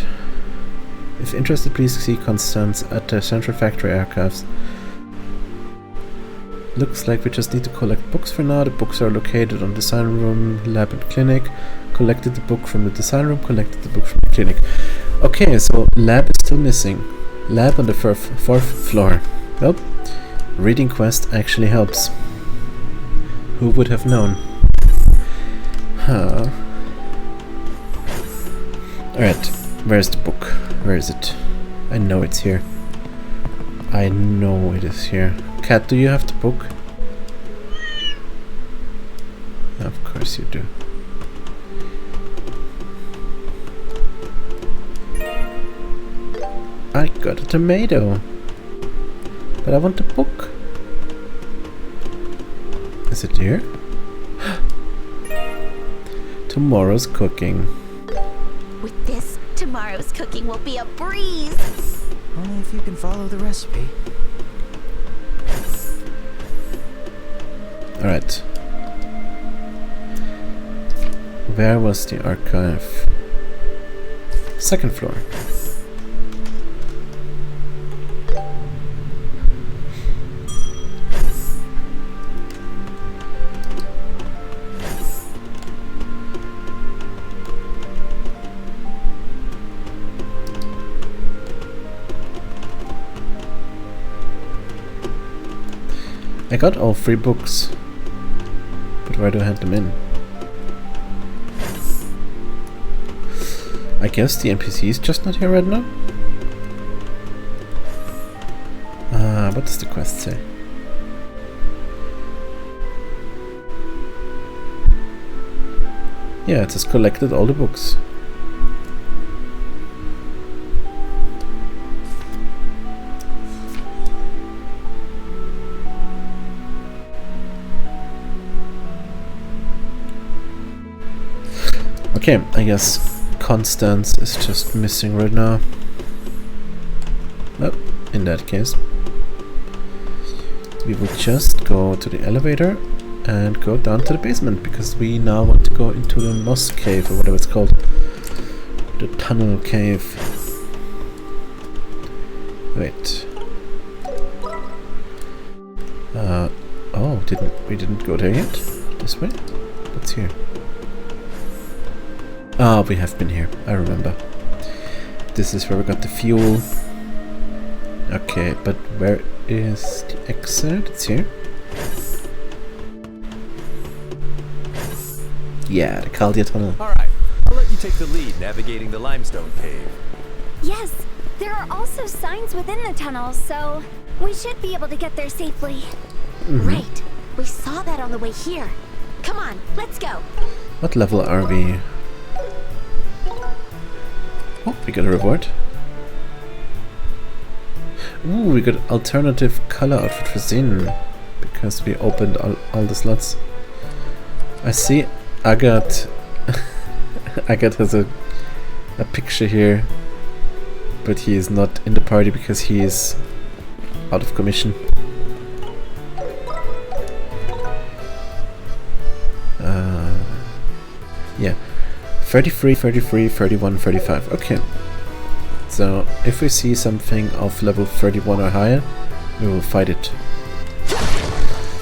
If interested, please see Constance at the Central Factory Archives. looks like we just need to collect books for now. The books are located on design room, lab and clinic. Collected the book from the design room, collected the book from the clinic. Okay, so lab is still missing. Lab on the fourth floor. Well, reading quest actually helps. Who would have known? Huh. Alright, where's the book? Where is it? I know it's here. I know it is here. Cat, do you have the book? Of course you do. I got a tomato. But I want the book. Is it here? Tomorrow's cooking. With this, tomorrow's cooking will be a breeze. Only if you can follow the recipe. Alright. Where was the archive? Second floor. I got all 3 books, but where do I hand them in? I guess the NPC is just not here right now? What does the quest say? Yeah, it has collected all the books. Okay, I guess Constance is just missing right now. Well, in that case, we will just go to the elevator and go down to the basement, because we now want to go into the moss cave, or whatever it's called. The tunnel cave. Wait. Oh, we didn't go there yet? This way? What's here? Ah, we have been here. I remember. This is where we got the fuel. Okay, but where is the exit? It's here. Yeah, the Caldia tunnel. Alright, I'll let you take the lead navigating the limestone cave. Yes, there are also signs within the tunnel, so we should be able to get there safely. Right, we saw that on the way here. Come on, let's go. What level are we? Oh, we got a reward. Ooh, we got alternative color outfit for Zin, because we opened all the slots. I see Agat. Agat has a picture here, but he is not in the party because he is out of commission. Yeah. 33, 33, 31, 35. Okay. So, if we see something of level 31 or higher, we will fight it.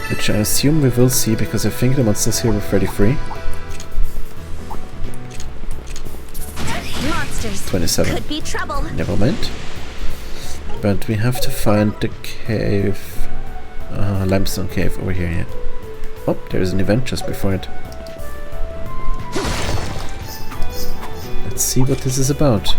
Which I assume we will see, because I think the monsters here were 33. Monsters. 27. Could be trouble. Never mind. But we have to find the cave... limestone cave over here, yeah. Oh, there is an event just before it. Let's see what this is about.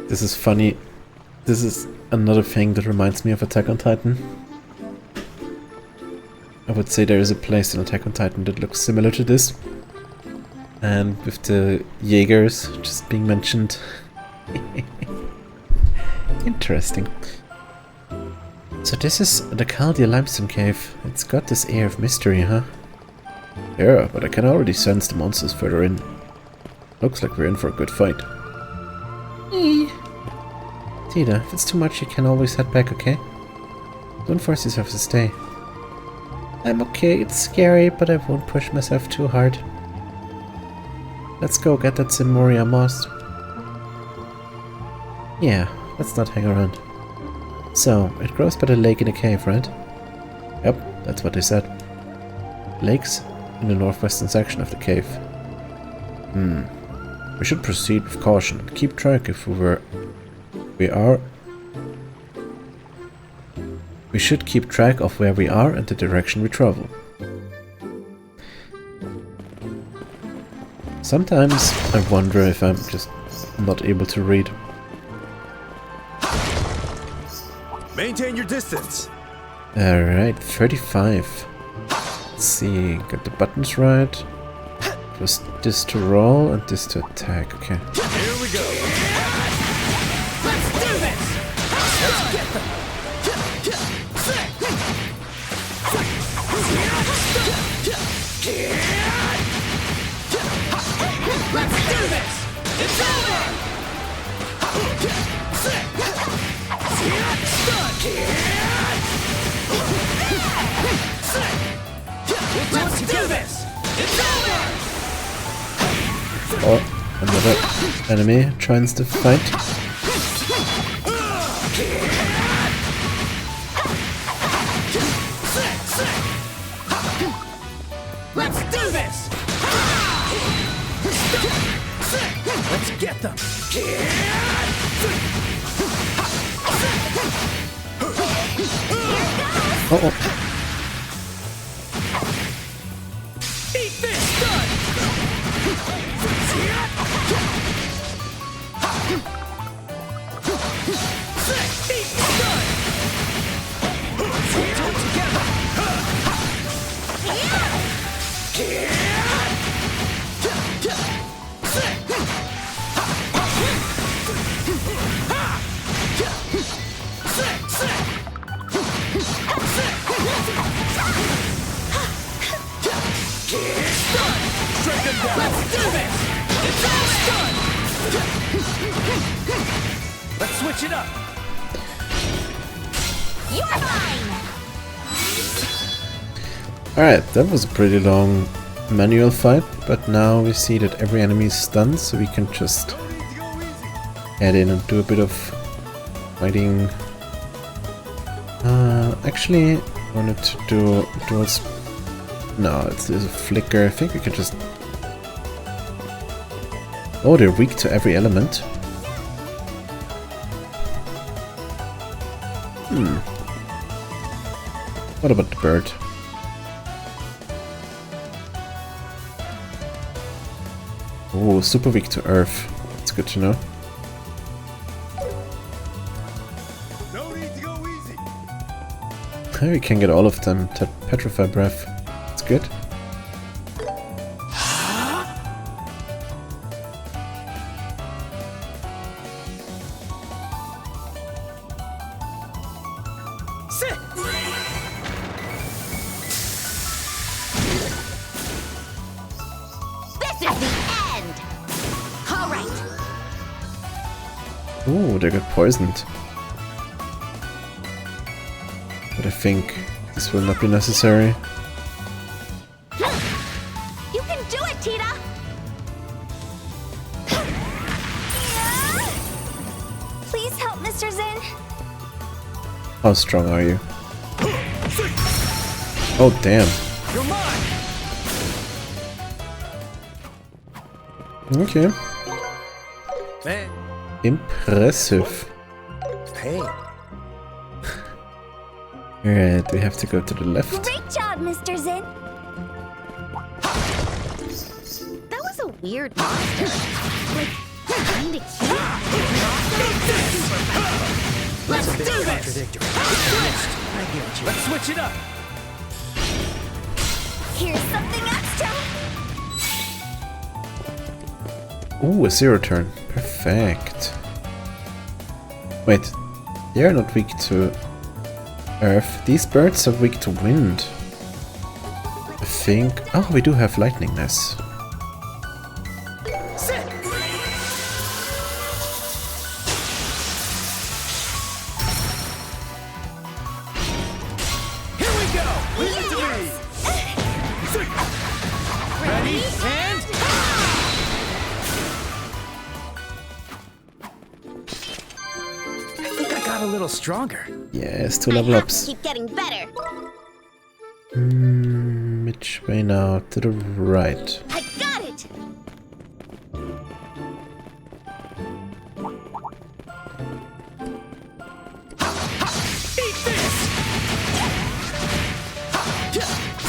This is funny. This is another thing that reminds me of Attack on Titan. would say there is a place in Attack on Titan that looks similar to this. And with the Jaegers just being mentioned. Interesting. So this is the Chaldea Limestone Cave. It's got this air of mystery, huh? Yeah, but I can already sense the monsters further in. Looks like we're in for a good fight. Tita, if it's too much, you can always head back, okay? Don't force yourself to stay. I'm okay, it's scary, but I won't push myself too hard. Let's go get that Simoria moss. Yeah, let's not hang around. So, it grows by the lake in the cave, right? Yep, that's what they said. Lakes in the northwestern section of the cave. We should proceed with caution and keep track if we should keep track of where we are and the direction we travel. Sometimes I wonder if I'm just not able to read. Maintain your distance. Alright, 35. Let's see, got the buttons right. It was this to roll and this to attack, okay. Here we go. Let's do this! Let's get them! Let's do this! It's over! Let's do this! It's over! Oh, another enemy tries to fight. Let's do this! Let's get them. Oh, Eat this! Done! Eat this! Done! Let's do this! It's all done! Let's switch it up. You're mine! alright, that was a pretty long manual fight, but now we see that every enemy is stunned, so we can just head in and do a bit of fighting. Actually, I wanted to do duals. No, there's a flicker. I think we can just. Oh, they're weak to every element. What about the bird? Oh, super weak to earth. That's good to know. No need to go easy. We can get all of them to petrify breath. That's good. Sit. This is the end! Alright, Ooh, they got poisoned. But I think this will not be necessary. you can do it, Tita! Please help Mr. Zin. How strong are you? Oh, damn. You're mine. Okay. Man, Impressive. pain. Alright, we have to go to the left. Great job, Mr. Zin. That was a weird monster. Like, kinda cute. and also super powerful. Let's do this! Contradictory. I get you. Let's switch it up. Here's something extra. Ooh, a zero turn. Perfect. Wait, they are not weak to earth. These birds are weak to wind. I think... Oh, we do have lightning, nice. Sit. Here we go. Leave it to me. Ready and I think I got a little stronger. Yes, 2 level ups. Keep getting better. Which way now? To the right. I got it. Eat this.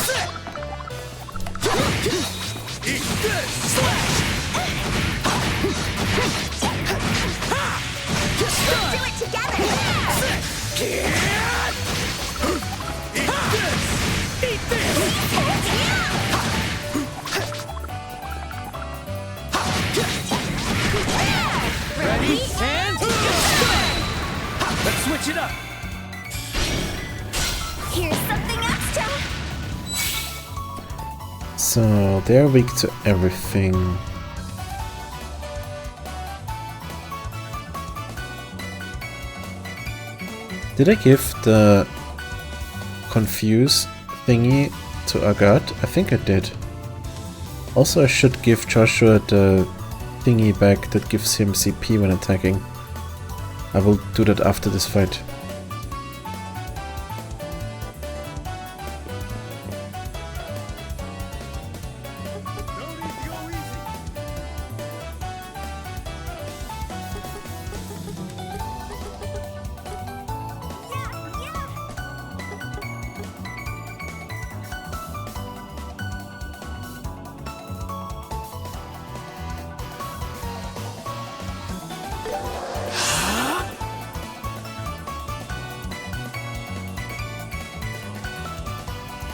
Sit. Eat this. Slash. Do it together. Eat this. Ready and let's switch it up. Here's something extra. So, they're weak to everything. Did I give the confuse thingy to Agat? I think I did. Also, I should give Joshua the thingy back that gives him CP when attacking. I will do that after this fight.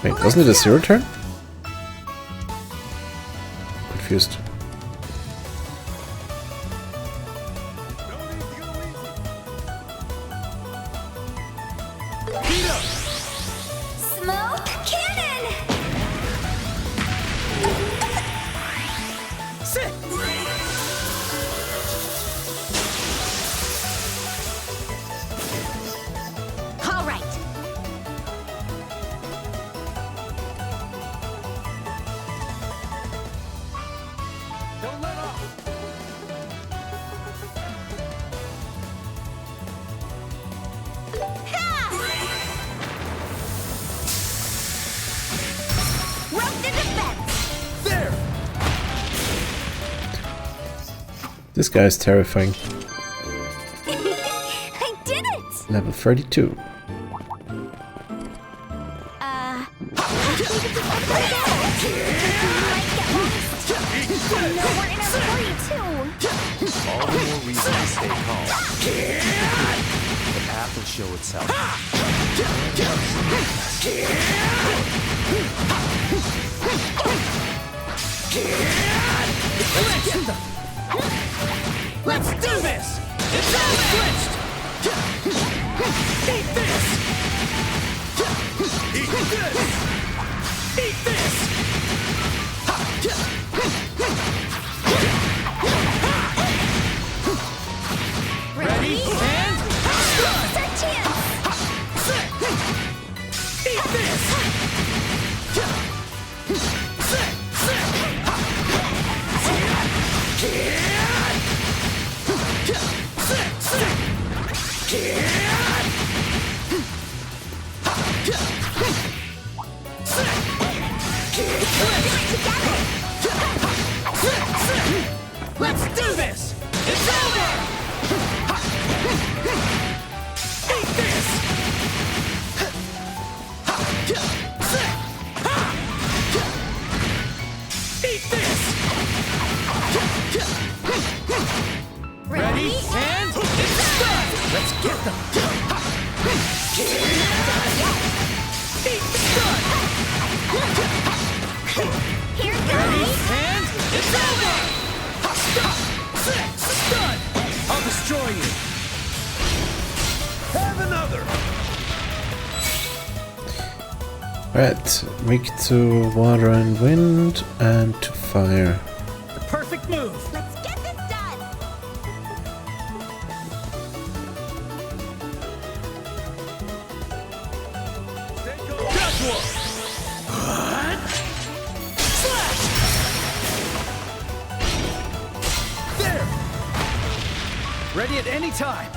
Wait, wasn't it a zero turn? Confused. Smoke cannon. Sit. All right. Don't let off. Rope the defense. There. This guy is terrifying. I did it. Level 32. No, we're in a hurry too. All the more reason to stay calm. The path will show itself. Let's do this. It's all switched. Eat this. Eat this. Eat this. Ready and It's our chance. eat this. Let's do this. It's over. Eat this. Eat this. Ready and it's done. Let's get them. Eat this. destroy you. Have another. Right, weak to water and wind, and to fire. The perfect move. Let's get this done. That's one. Slash. There. Ready at any time.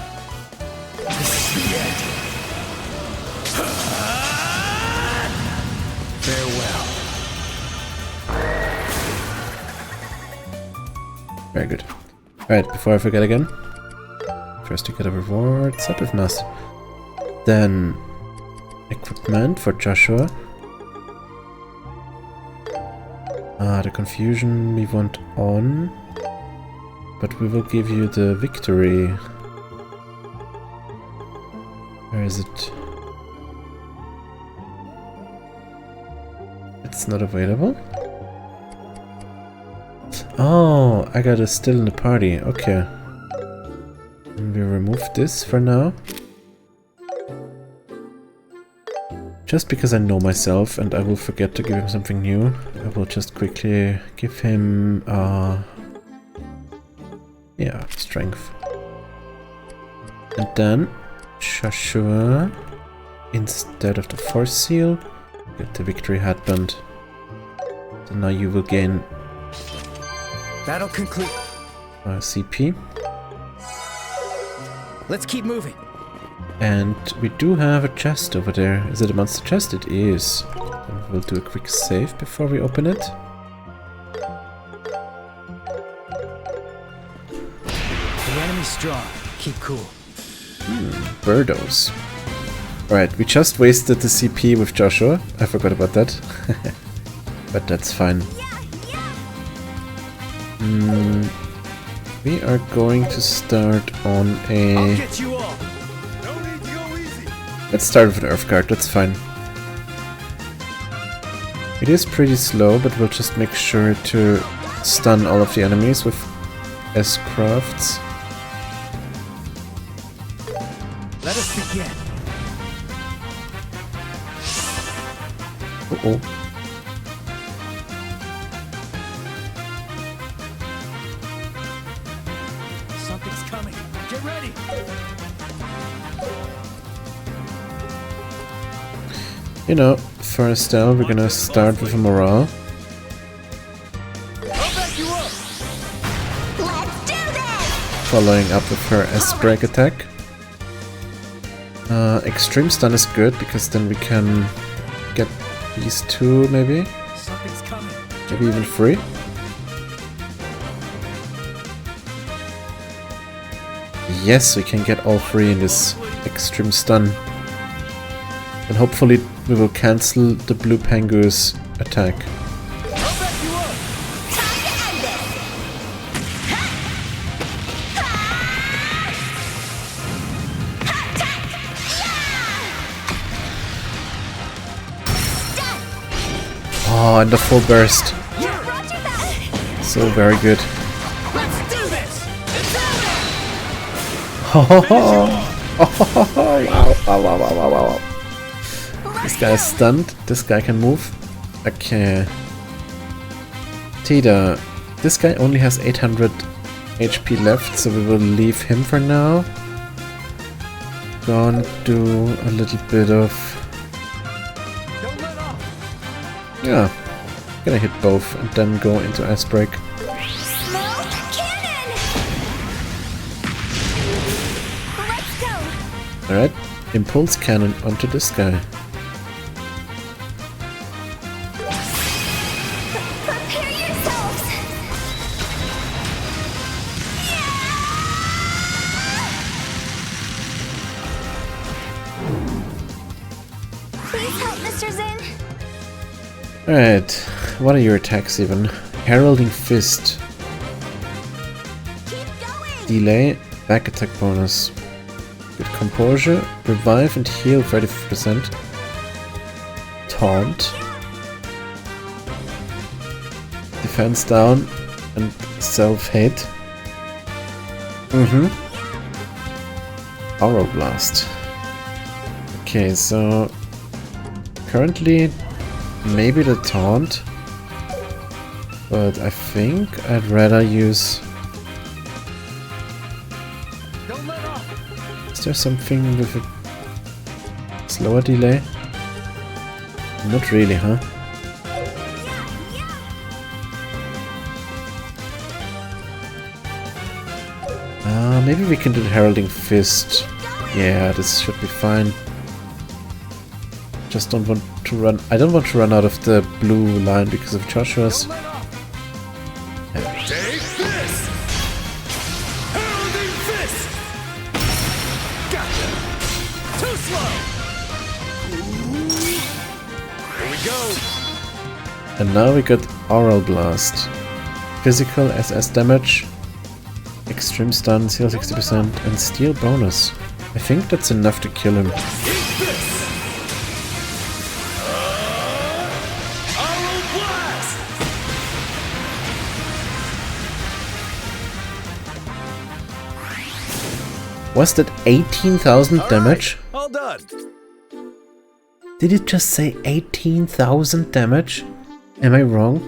This is the end. Farewell. Very good. Right, before I forget again. First you get a reward, set with mass. Then equipment for Joshua. The confusion we want on. But we will give you the victory. Where is it? It's not available? Oh, Agatha is still in the party. Okay. And we remove this for now. Just because I know myself and I will forget to give him something new, I will just quickly give him yeah, strength. And then Joshua, instead of the force seal, get the victory headband. So now you will gain That'll conclude. CP. Let's keep moving. And we do have a chest over there. Is it a monster chest? It is. Then we'll do a quick save before we open it. The enemy's strong. Keep cool. Birdos. Alright, we just wasted the CP with Joshua. I forgot about that. But that's fine. We are going to start on I'll a... get you all. No need to go easy. Let's start with an Earth Guard, that's fine. It is pretty slow, but we'll just make sure to stun all of the enemies with S-Crafts. Let us begin. Uh-oh. Something's coming. Get ready. You know, for Estelle, we're gonna start with a morale. I'll back you up. Let's do this! Following up with her S-Break attack. Extreme stun is good, because then we can get these two, maybe? Something's coming. Maybe even three? Yes, we can get all three in this extreme stun. And hopefully we will cancel the blue Pangoose attack. I'll back you up. Time to end this! Oh, and the full burst. Yeah, roger that! So very good. Let's do this. It's Wow. This guy is stunned. This guy can move. Okay. Tida. This guy only has 800 HP left, so we will leave him for now. Gonna do a little bit of... Don't let off. Yeah. Gonna hit both and then go into Icebreak. Smoke cannon! Let's go! Alright. Impulse cannon onto this guy. Prepare yourselves! Please help, Mr. Zin. Alright. What are your attacks even? Heralding Fist. Keep going! Delay. Back attack bonus. Good composure. Revive and heal 35%. Taunt. Defense down. And self-hit. Aura Blast. Okay, so currently maybe the taunt, but I think I'd rather use... Is there something with a slower delay? Not really, huh? Maybe we can do the Heralding Fist. Yeah, this should be fine. Just don't want to run... I don't want to run out of the blue line because of Joshua's. Take this! Heralding Fist! Gotcha! Too slow! Here we go! And now we got Aura Blast. Physical SS damage, extreme stun, heal 60%, and steal bonus. I think that's enough to kill him. Was that 18,000 damage? All done. Did it just say 18,000 damage? Am I wrong?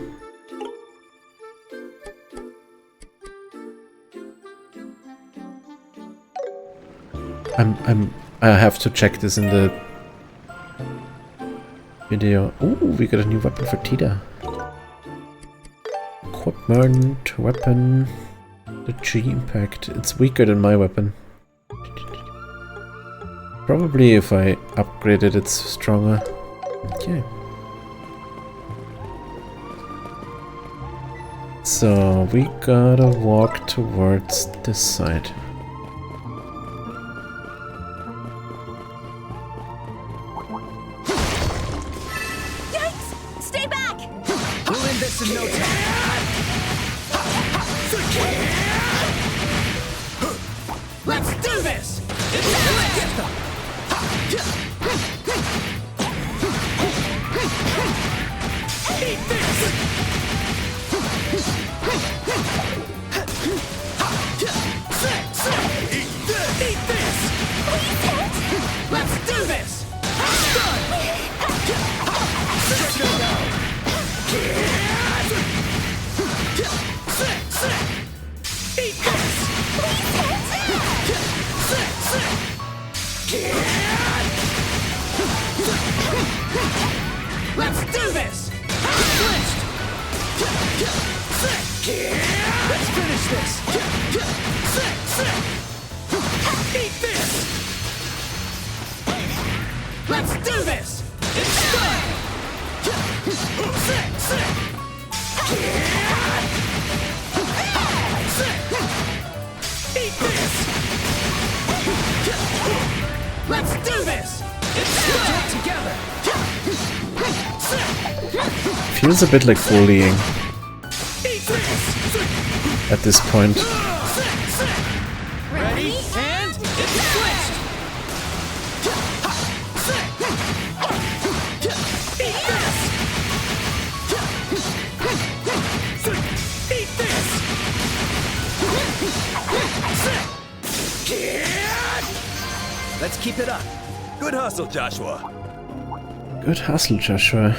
I have to check this in the video. Ooh, we got a new weapon for Tita. Equipment, weapon, the G impact. It's weaker than my weapon. Probably if I upgrade it, it's stronger. Okay. So we gotta walk towards this side. Yikes! Stay back! We'll end this in no time. Let's do this! Let's get them! Eat this! Eat this! Let's do this! Done! Check it out! Eat this! Let's do this! Flinched! Let's finish this! Eat this! Let's do this! It's done! Eat this! Let's do this! It's done! Together! Feels a bit like bullying at this point. Ready, and it's flinched! Eat this! Eat this! Let's keep it up. Good hustle, Joshua. Good hustle, Joshua.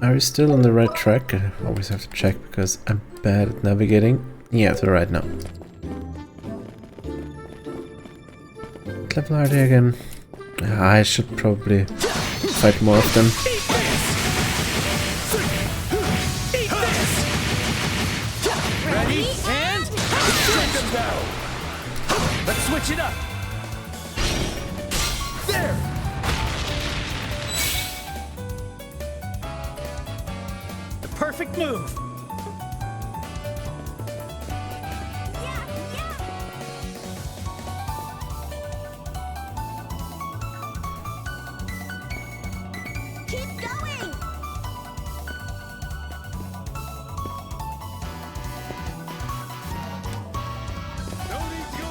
Are we still on the right track? I always have to check because I'm bad at navigating. Yeah, to the right now. What level are they again? I should probably fight more of them. Ready, and check them down! Let's switch it up! There! The perfect move! Keep going! No need to go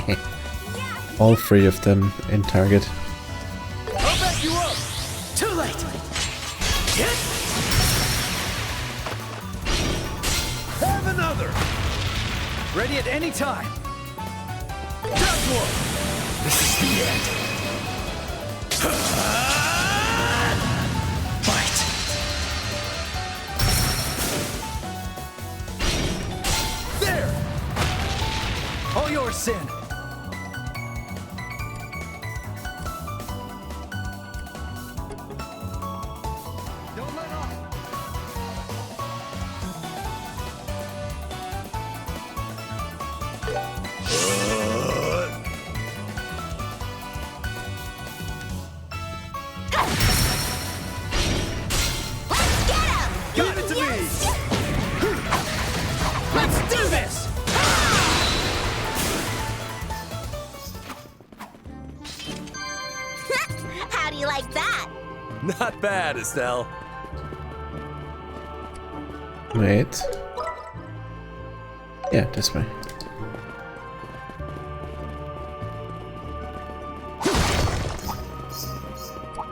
easy. All three of them in target. I'll back you up! Too late! Hit! Ready at any time. Death Warp! This is the end. Fight! There! All yours, Sin. Don't let off. Got it to me! Let's do this! How do you like that? Not bad, Estelle. Wait. Yeah, this way.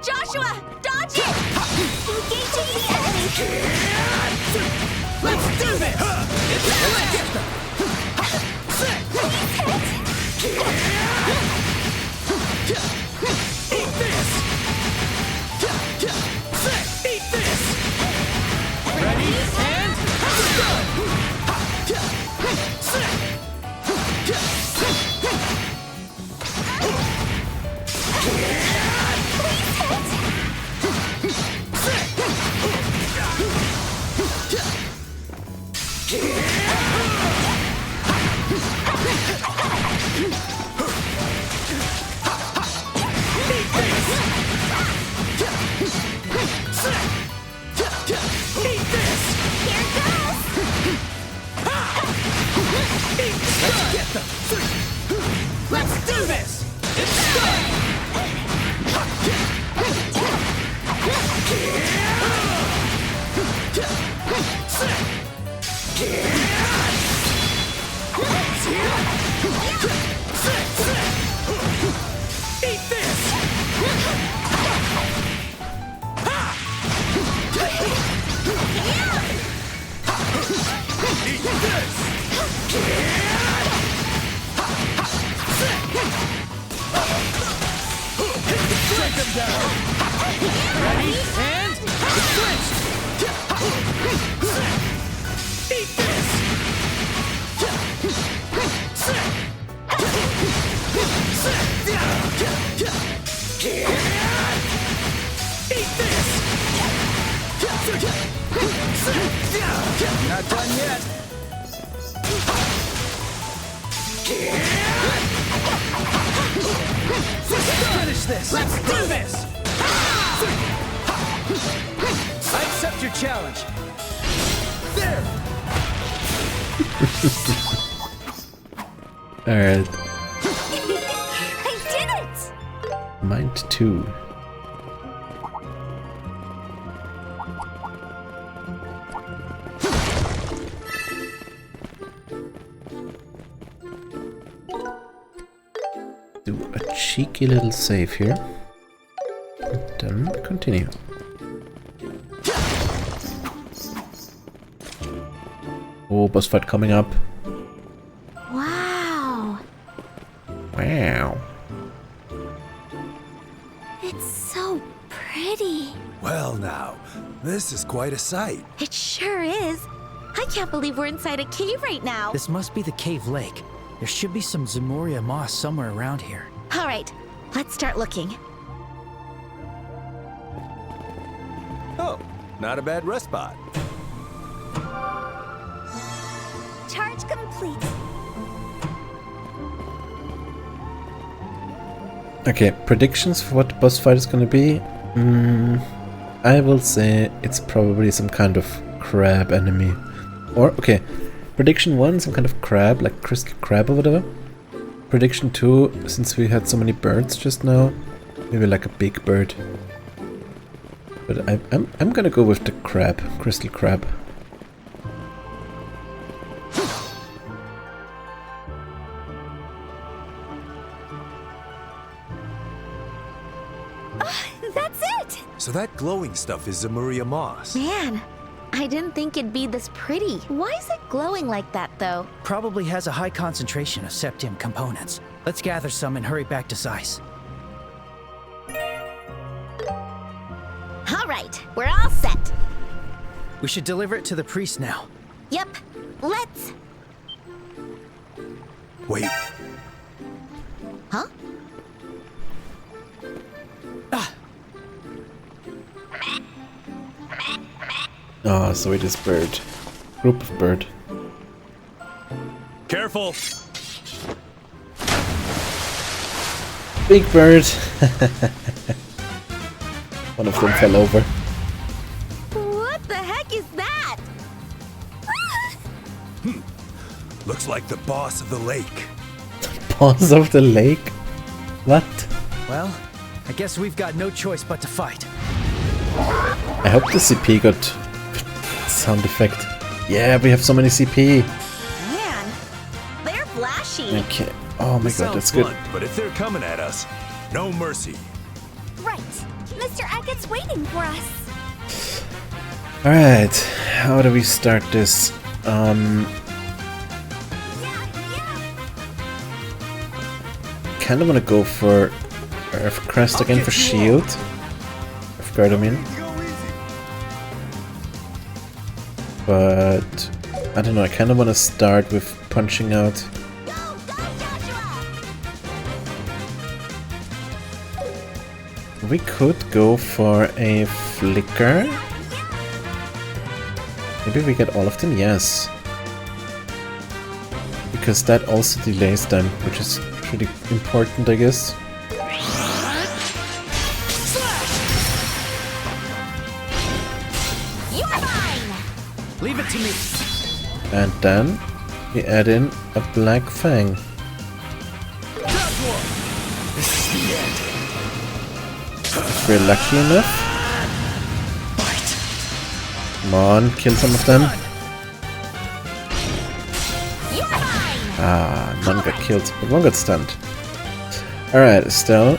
Joshua, dodge it! Engaging the enemy! Let's do this! Eat this! Eat this! Ready and go! Let's do this! It's done! Eat this! Eat this! Strike them down! Ready and switch! Eat this! Eat this! Not done yet! Finish this! Let's do this! I accept your challenge. There! Alright, I did it! mind too. Do a cheeky little save here. And then continue. Oh, boss fight coming up. Wow. Wow. It's so pretty. Well now, this is quite a sight. It sure is. I can't believe we're inside a cave right now. This must be the cave lake. There should be some Zemuria moss somewhere around here. All right, let's start looking. Oh, not a bad rest spot. Charge complete. Okay, predictions for what the boss fight is gonna be? I will say it's probably some kind of crab enemy. Or, okay, prediction 1, some kind of crab, like crystal crab or whatever. Prediction 2, since we had so many birds just now, maybe like a big bird. But I'm gonna go with the crab, crystal crab. That's it! So that glowing stuff is Zemuria moss. Man, I didn't think it'd be this pretty. Why is it glowing like that, though? Probably has a high concentration of septium components. Let's gather some and hurry back to Zeiss. All right, we're all set. We should deliver it to the priest now. Yep, let's... Wait, Huh? Ah, so it is bird. Group of bird. Careful! Big bird. One of them fell over. What the heck is that? looks like the boss of the lake. Paws of the lake? What? Well, I guess we've got no choice but to fight. I hope the CP got sound effect. Yeah, we have so many CP. Man, they're flashy. Okay. Oh my god, Sounds that's good. blunt, but if they're coming at us, no mercy. Right. Mr. Eckett's waiting for us. Alright, how do we start this? Kinda wanna go for Earth Crest again for shield. Earth Guard, I mean. But I don't know, I kinda wanna start with punching out. Go, Joshua! We could go for a flicker. Maybe we get all of them? Yes. Because that also delays them, which is pretty important, I guess. You're mine! Leave it to me. And then we add in a Black Fang. If we're lucky enough. Come on, kill some of them. You're mine! Ah, none got killed, but one got stunned. Alright, Estelle.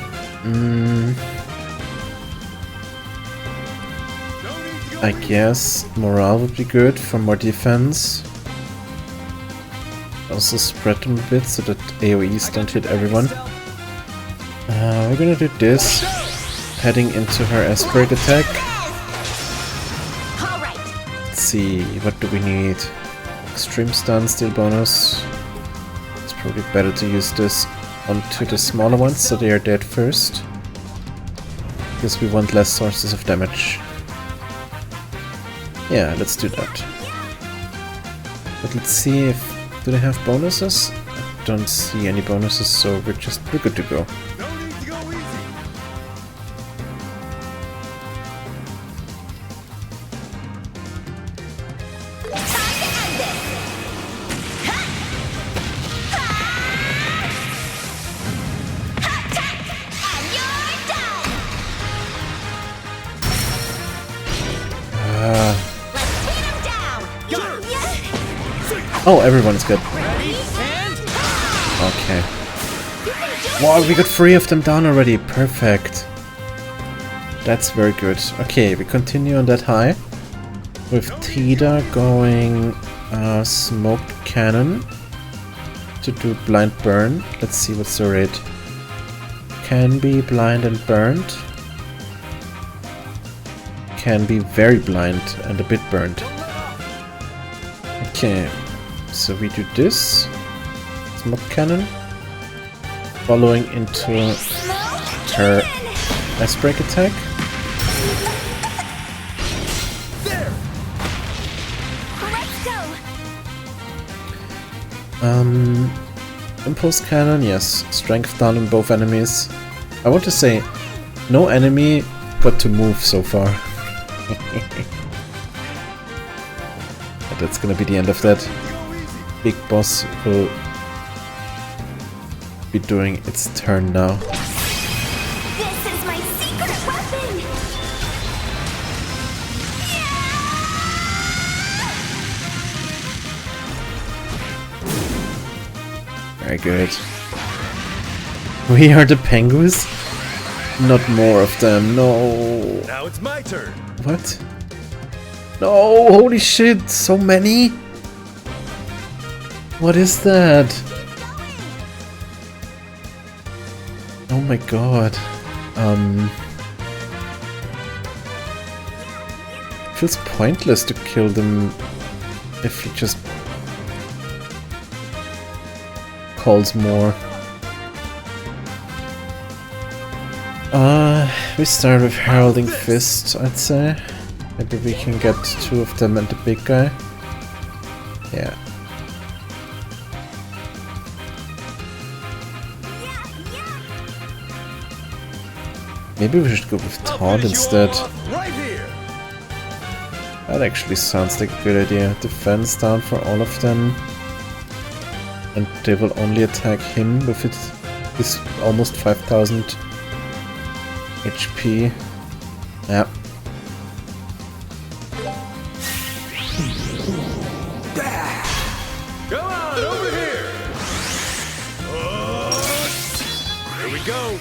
I guess morale would be good for more defense. Also spread them a bit so that AoEs don't hit everyone. We're gonna do this. Heading into her S-Break attack. All right. Let's see, what do we need? Extreme stun, steel bonus. It's probably better to use this onto the smaller ones so they are dead first. Because we want less sources of damage. Yeah, let's do that. But let's see if... do they have bonuses? I don't see any bonuses, so we're good to go. Oh, everyone's good. Okay. Wow, we got 3 of them down already. Perfect. That's very good. Okay, we continue on that high. With Tida going Smoke Cannon to do Blind Burn. Let's see what's the rate. Can be blind and burned. Can be very blind and a bit burned. Okay. So we do this, Smoke Cannon, following into her S-Break attack. There. Let's go. Impulse Cannon, yes. Strength down on both enemies. I want to say, no enemy got to move so far. But that's gonna be the end of that. Big boss will be doing its turn now. This is my secret weapon! Very good. We are the Penguins? Not more of them, no. Now it's my turn. What? No, holy shit, so many? What is that? Oh my god. Feels pointless to kill them if he just calls more. We start with Heralding Fist, I'd say. Maybe we can get 2 of them and the big guy. Yeah. Maybe we should go with Taunt instead. Right here. That actually sounds like a good idea. Defense down for all of them. And they will only attack him with his almost 5000 HP. Yeah. Come on, over here. Here we go.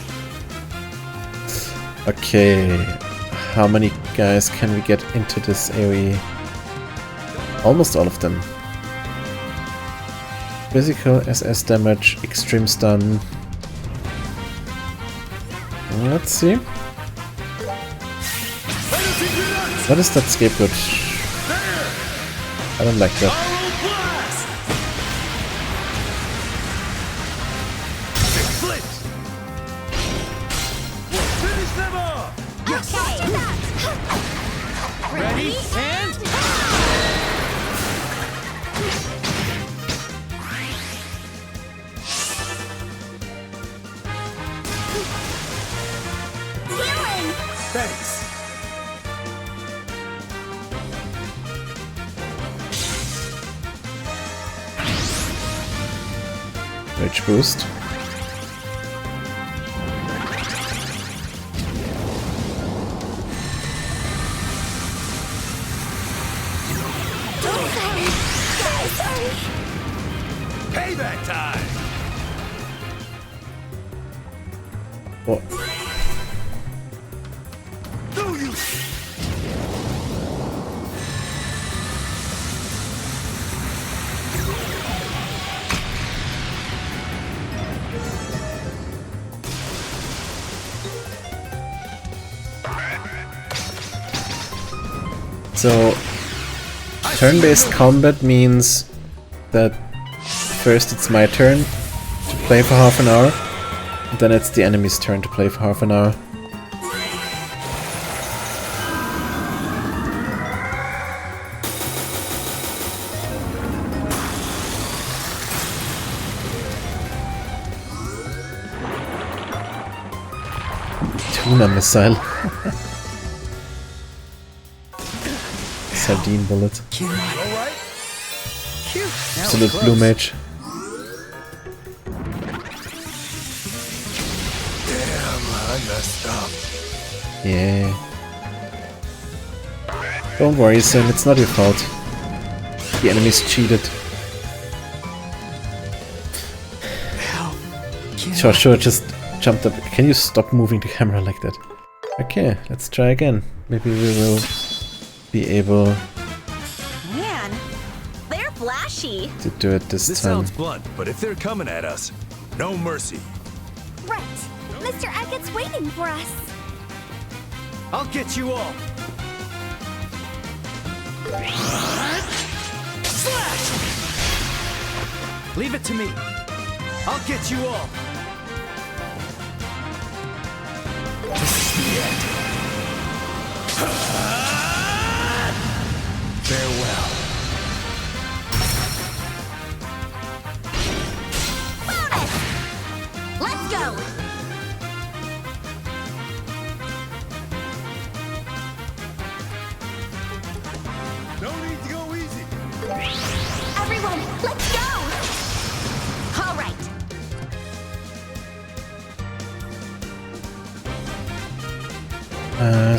Okay. How many guys can we get into this AoE? Almost all of them. Physical SS damage, extreme stun. Let's see. What is that scapegoat? I don't like that. Ready and thanks. Rage boost. Payback time. Oh. Do you? So, turn-based combat means that first it's my turn to play for half an hour, and then it's the enemy's turn to play for half an hour. Tuna missile. Sardine bullet. Absolute blue mage. Damn, I messed up. Yeah. Don't worry, Sim, it's not your fault. The enemies cheated. Joshua just jumped up. Can you stop moving the camera like that? Okay, let's try again. Maybe we will be able Man, they're flashy. to do it this This time. sounds blunt, but if they're coming at us, no mercy. Right. Mr. Eckett's waiting for us. I'll get you all. Slash! Leave it to me. I'll get you all. Farewell. Let's go. No need to go easy. Everyone, let's go. All right.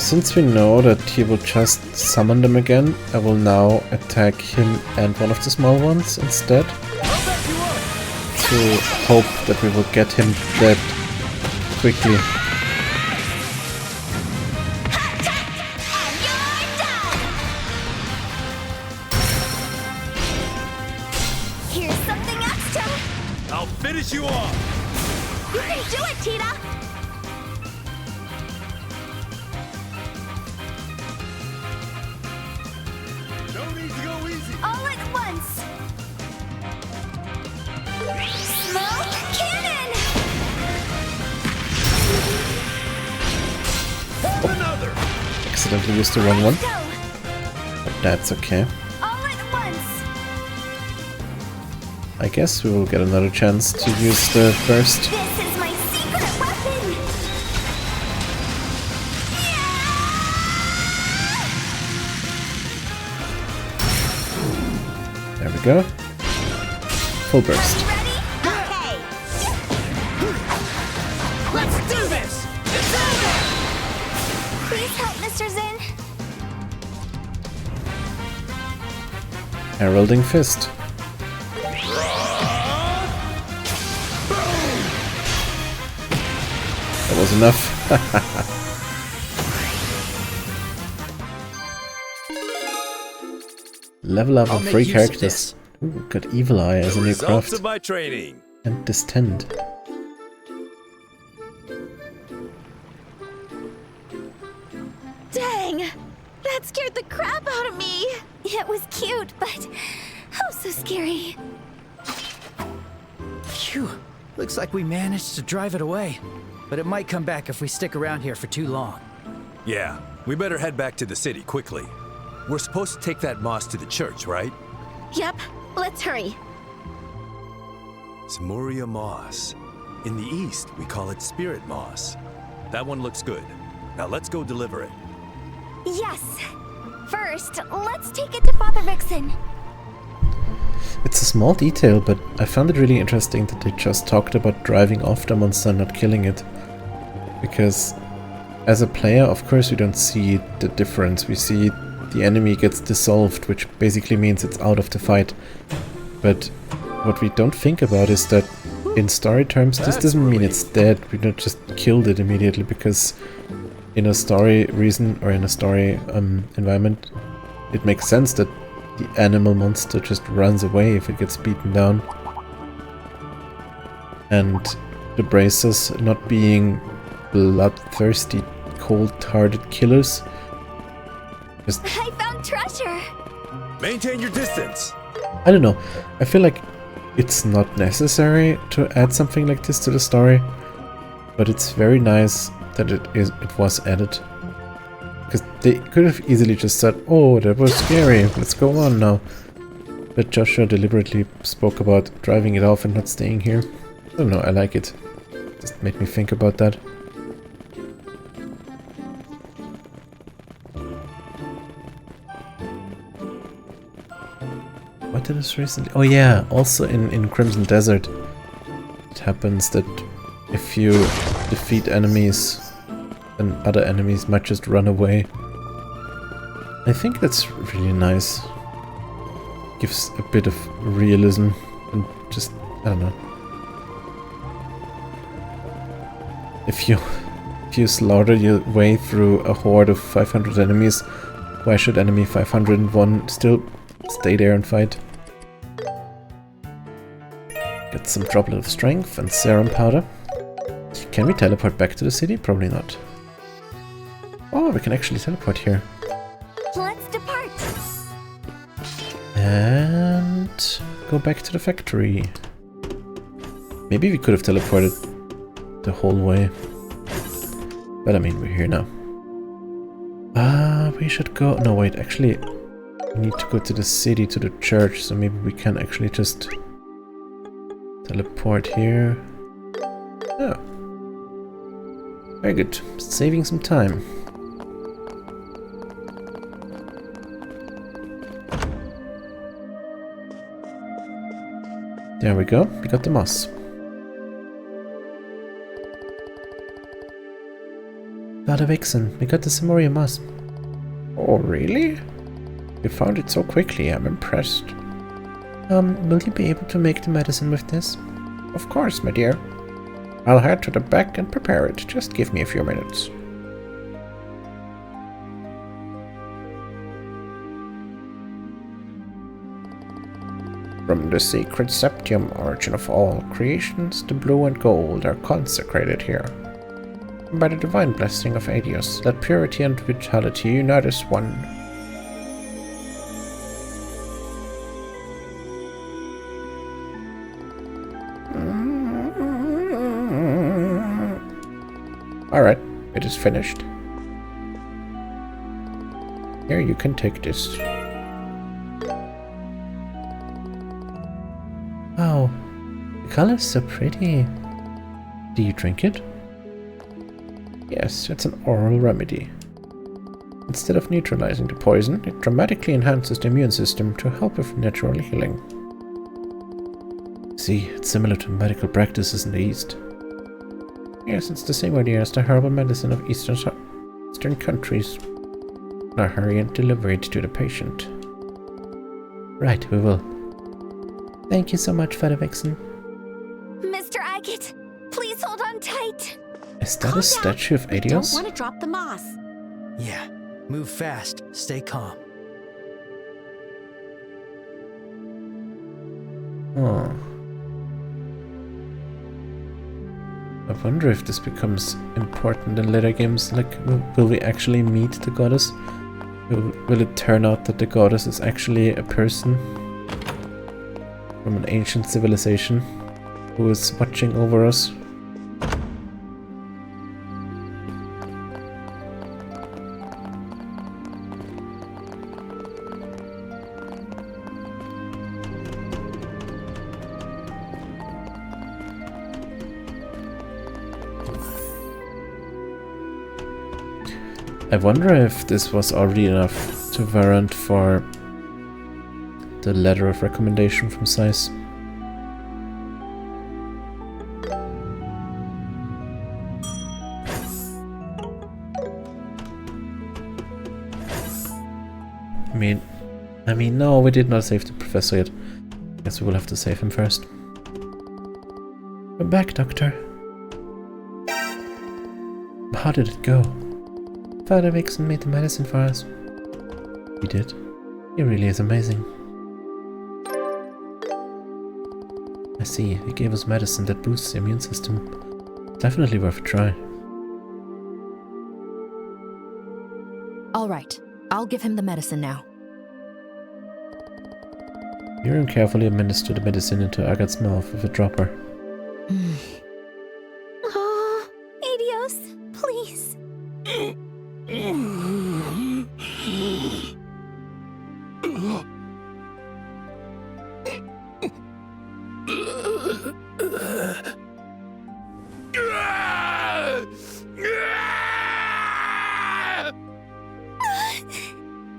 Since we know that he will just summon them again, I will now attack him and one of the small ones instead. To hope that we will get him dead quickly. finish you off! You can do it, Tita! No need to go easy! All at once! Smoke cannon! Another! Accidentally used the wrong one. Go! But that's okay. All at once! I guess we will get another chance to use the burst. This is my secret weapon! There we go. Full burst. Ready? Okay! Let's do this! It's over! Please help Mr. Zin. Heralding Fist. That was enough. Level up I'll on make 3 use of characters. this. Ooh, got Evil Eye as a new Results craft. of my training. And Distend. Dang! That scared the crap out of me! It was cute, but oh, so scary. Phew. Looks like we managed to drive it away. But it might come back if we stick around here for too long. Yeah, we better head back to the city quickly. We're supposed to take that moss to the church, right? Yep, let's hurry. Zemuria moss. In the east, we call it spirit moss. That one looks good. Now let's go deliver it. Yes. First, let's take it to Father Vixen. It's a small detail, but I found it really interesting that they just talked about driving off the monster and not killing it. Because as a player, of course, we don't see the difference. We see the enemy gets dissolved, which basically means it's out of the fight. But what we don't think about is that in story terms, this doesn't mean it's dead. We don't just killed it immediately, because in a story reason or in a story environment, it makes sense that the animal monster just runs away if it gets beaten down. And the bracers not being bloodthirsty, cold-hearted killers. Just, I found treasure. Maintain your distance! I don't know. I feel like it's not necessary to add something like this to the story, but it's very nice that it was added. Because they could have easily just said, "Oh, that was scary, let's go on now." But Joshua deliberately spoke about driving it off and not staying here. I don't know, I like it. Just made me think about that. What did this recently? Oh yeah, also in Crimson Desert, it happens that if you defeat enemies, then other enemies might just run away. I think that's really nice. Gives a bit of realism and just, I don't know. If you slaughter your way through a horde of 500 enemies, why should enemy 501 still stay there and fight? Get some droplet of strength and serum powder. Can we teleport back to the city? Probably not. Oh, we can actually teleport here. Let's depart. And go back to the factory. Maybe we could have teleported the whole way. But I mean, we're here now. We should go... No, wait, actually, we need to go to the city, to the church, so maybe we can actually just teleport here. Oh. Very good. Saving some time. There we go. We got the moss. Father Vixen, we got the Zemuria moss. Oh, really? You found it so quickly, I'm impressed. Will you be able to make the medicine with this? Of course, my dear. I'll head to the back and prepare it. Just give me a few minutes. From the sacred septium, origin of all creations, the blue and gold are consecrated here. By the divine blessing of Adios, let purity and vitality unite as one. Alright, it is finished. Here, you can take this. Wow, the color is so pretty. Do you drink it? Yes, it's an oral remedy. Instead of neutralizing the poison, it dramatically enhances the immune system to help with natural healing. See, it's similar to medical practices in the East. Yes, it's the same idea as the herbal medicine of Eastern countries. Now hurry and deliver it to the patient. Right, we will. Thank you so much, Father Vixen. Mr. Agate, please hold on tight. Is that a statue of Adios? Don't want to drop the moss. Yeah, move fast, stay calm. Oh. I wonder if this becomes important in later games. Like, will we actually meet the goddess? Will it turn out that the goddess is actually a person from an ancient civilization who is watching over us? I wonder if this was already enough to warrant for the letter of recommendation from Seiss. I mean, no, we did not save the professor yet. Guess we will have to save him first. We're back, Doctor. How did it go? Father Vixen made the medicine for us. He did. He really is amazing. I see, he gave us medicine that boosts the immune system. Definitely worth a try. All right, I'll give him the medicine now. Miriam carefully administered the medicine into Agate's mouth with a dropper. Oh, Adios, please.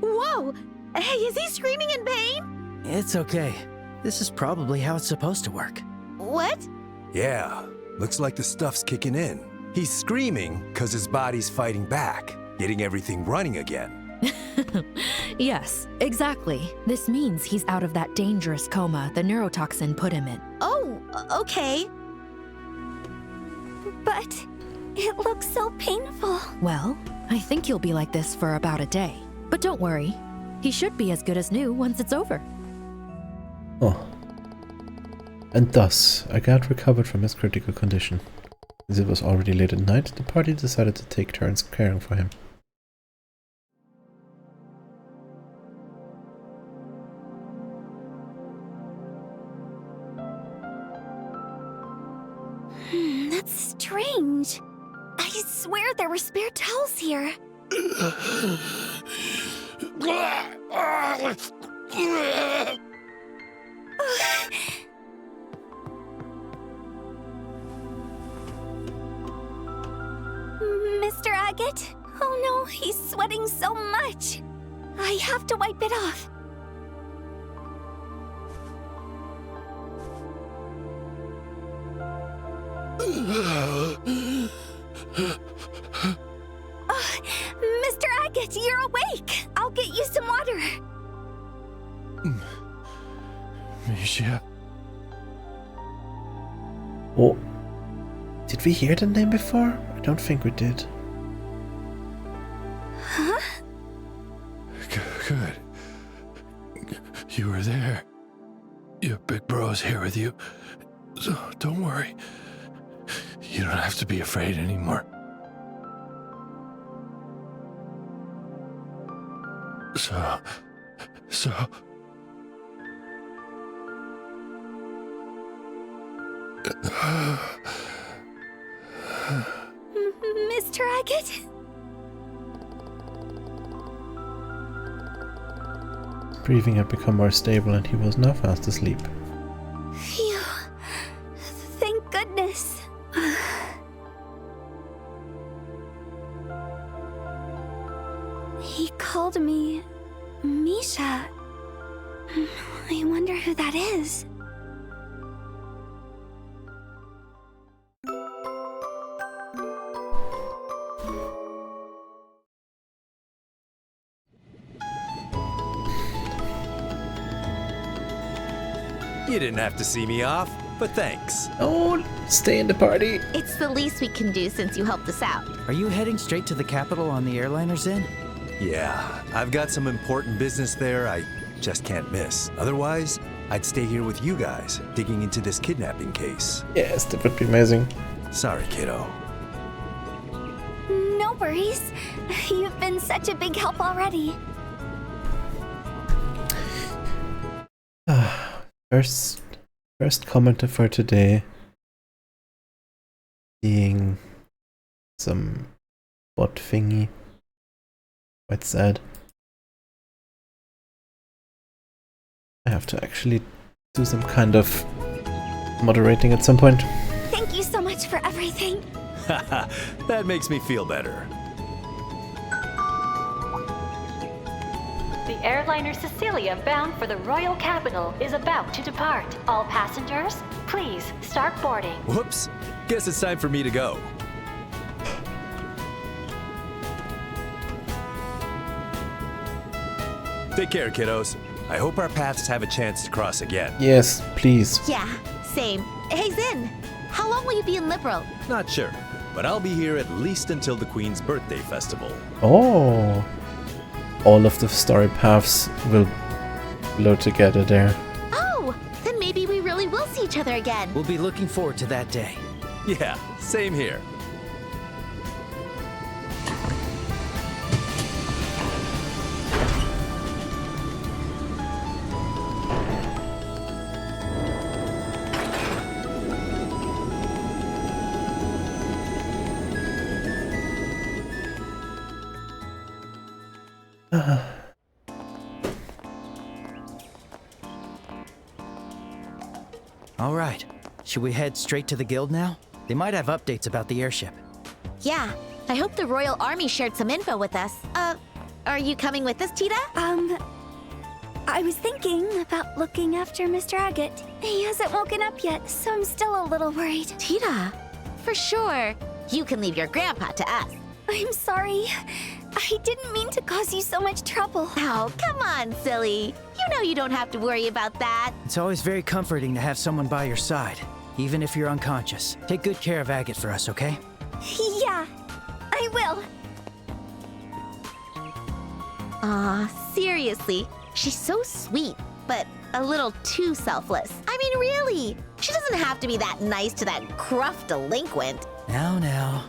Whoa! Hey, is he screaming in pain? It's okay. This is probably how it's supposed to work. What? Yeah, looks like the stuff's kicking in. He's screaming because his body's fighting back, getting everything running again. Yes, exactly. This means he's out of that dangerous coma the neurotoxin put him in. Oh, okay. But it looks so painful. Well, I think he'll be like this for about a day. But don't worry, he should be as good as new once it's over. Oh. And thus, Agate recovered from his critical condition. As it was already late at night, the party decided to take turns caring for him. That's strange. I swear there were spare towels here. Mr. Agate? Oh no, he's sweating so much. I have to wipe it off. Mr. Agate, you're awake. I'll get you some water. Misha. Oh. Did we hear the name before? I don't think we did. Huh? Good. You were there. Your big bro's here with you, so don't worry. You don't have to be afraid anymore. So... Mr. Agate? Breathing had become more stable and he was now fast asleep. Phew. Thank goodness. He called me Misha. I wonder who that is. You didn't have to see me off, but thanks. Oh, stay in the party. It's the least we can do since you helped us out. Are you heading straight to the capital on the airliners in? Yeah, I've got some important business there I just can't miss. Otherwise, I'd stay here with you guys, digging into this kidnapping case. Yes, that would be amazing. Sorry, kiddo. No worries. You've been such a big help already. First commenter for today being some bot thingy. Quite sad. I have to actually do some kind of moderating at some point. Thank you so much for everything. Haha, that makes me feel better. The airliner Cecilia, bound for the royal capital, is about to depart. All passengers, please start boarding. Whoops, guess it's time for me to go. Take care, kiddos. I hope our paths have a chance to cross again. Yes, please. Yeah, same. Hey, Zin, how long will you be in Liberal? Not sure, but I'll be here at least until the Queen's birthday festival. Oh. All of the story paths will flow together there. Oh, then maybe we really will see each other again. We'll be looking forward to that day. Yeah, same here. All right. Should we head straight to the guild now? They might have updates about the airship. Yeah, I hope the Royal Army shared some info with us. Are you coming with us, Tita? I was thinking about looking after Mr. Agate. He hasn't woken up yet, so I'm still a little worried. Tita, for sure. You can leave your grandpa to us. I'm sorry. I didn't mean to cause you so much trouble. Oh, come on, silly. You know you don't have to worry about that. It's always very comforting to have someone by your side, even if you're unconscious. Take good care of Agate for us, okay? Yeah, I will. Aw, seriously. She's so sweet, but a little too selfless. I mean, really. She doesn't have to be that nice to that gruff delinquent. Now.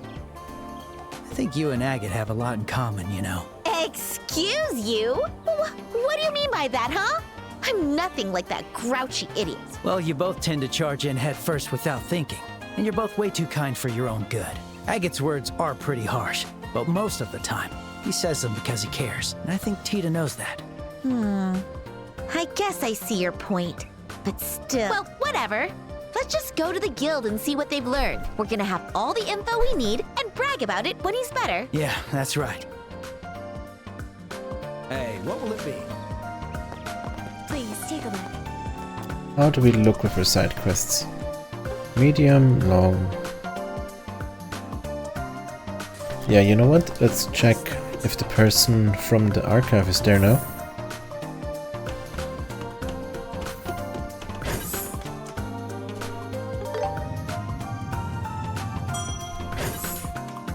I think you and Agate have a lot in common, you know. Excuse you? What do you mean by that, huh? I'm nothing like that grouchy idiot. Well, you both tend to charge in head first without thinking, and you're both way too kind for your own good. Agate's words are pretty harsh, but most of the time, he says them because he cares, and I think Tita knows that. I guess I see your point, but still. Well, whatever. Let's just go to the guild and see what they've learned. We're gonna have all the info we need and brag about it when he's better. Yeah, that's right. Hey, what will it be? Please, take a look. How do we look with our side quests? Medium, long. Yeah, you know what? Let's check if the person from the archive is there now.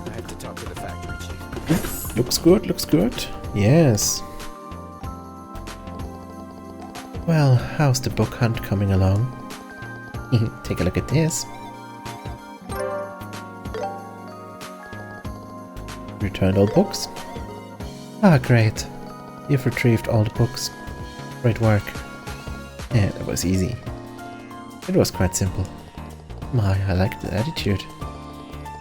I have to talk to the factory chief. Looks good, looks good. Yes. Well, how's the book hunt coming along? Take a look at this. Returned all books? Ah, great. You've retrieved all the books. Great work. Yeah, that was easy. It was quite simple. My, I like the attitude.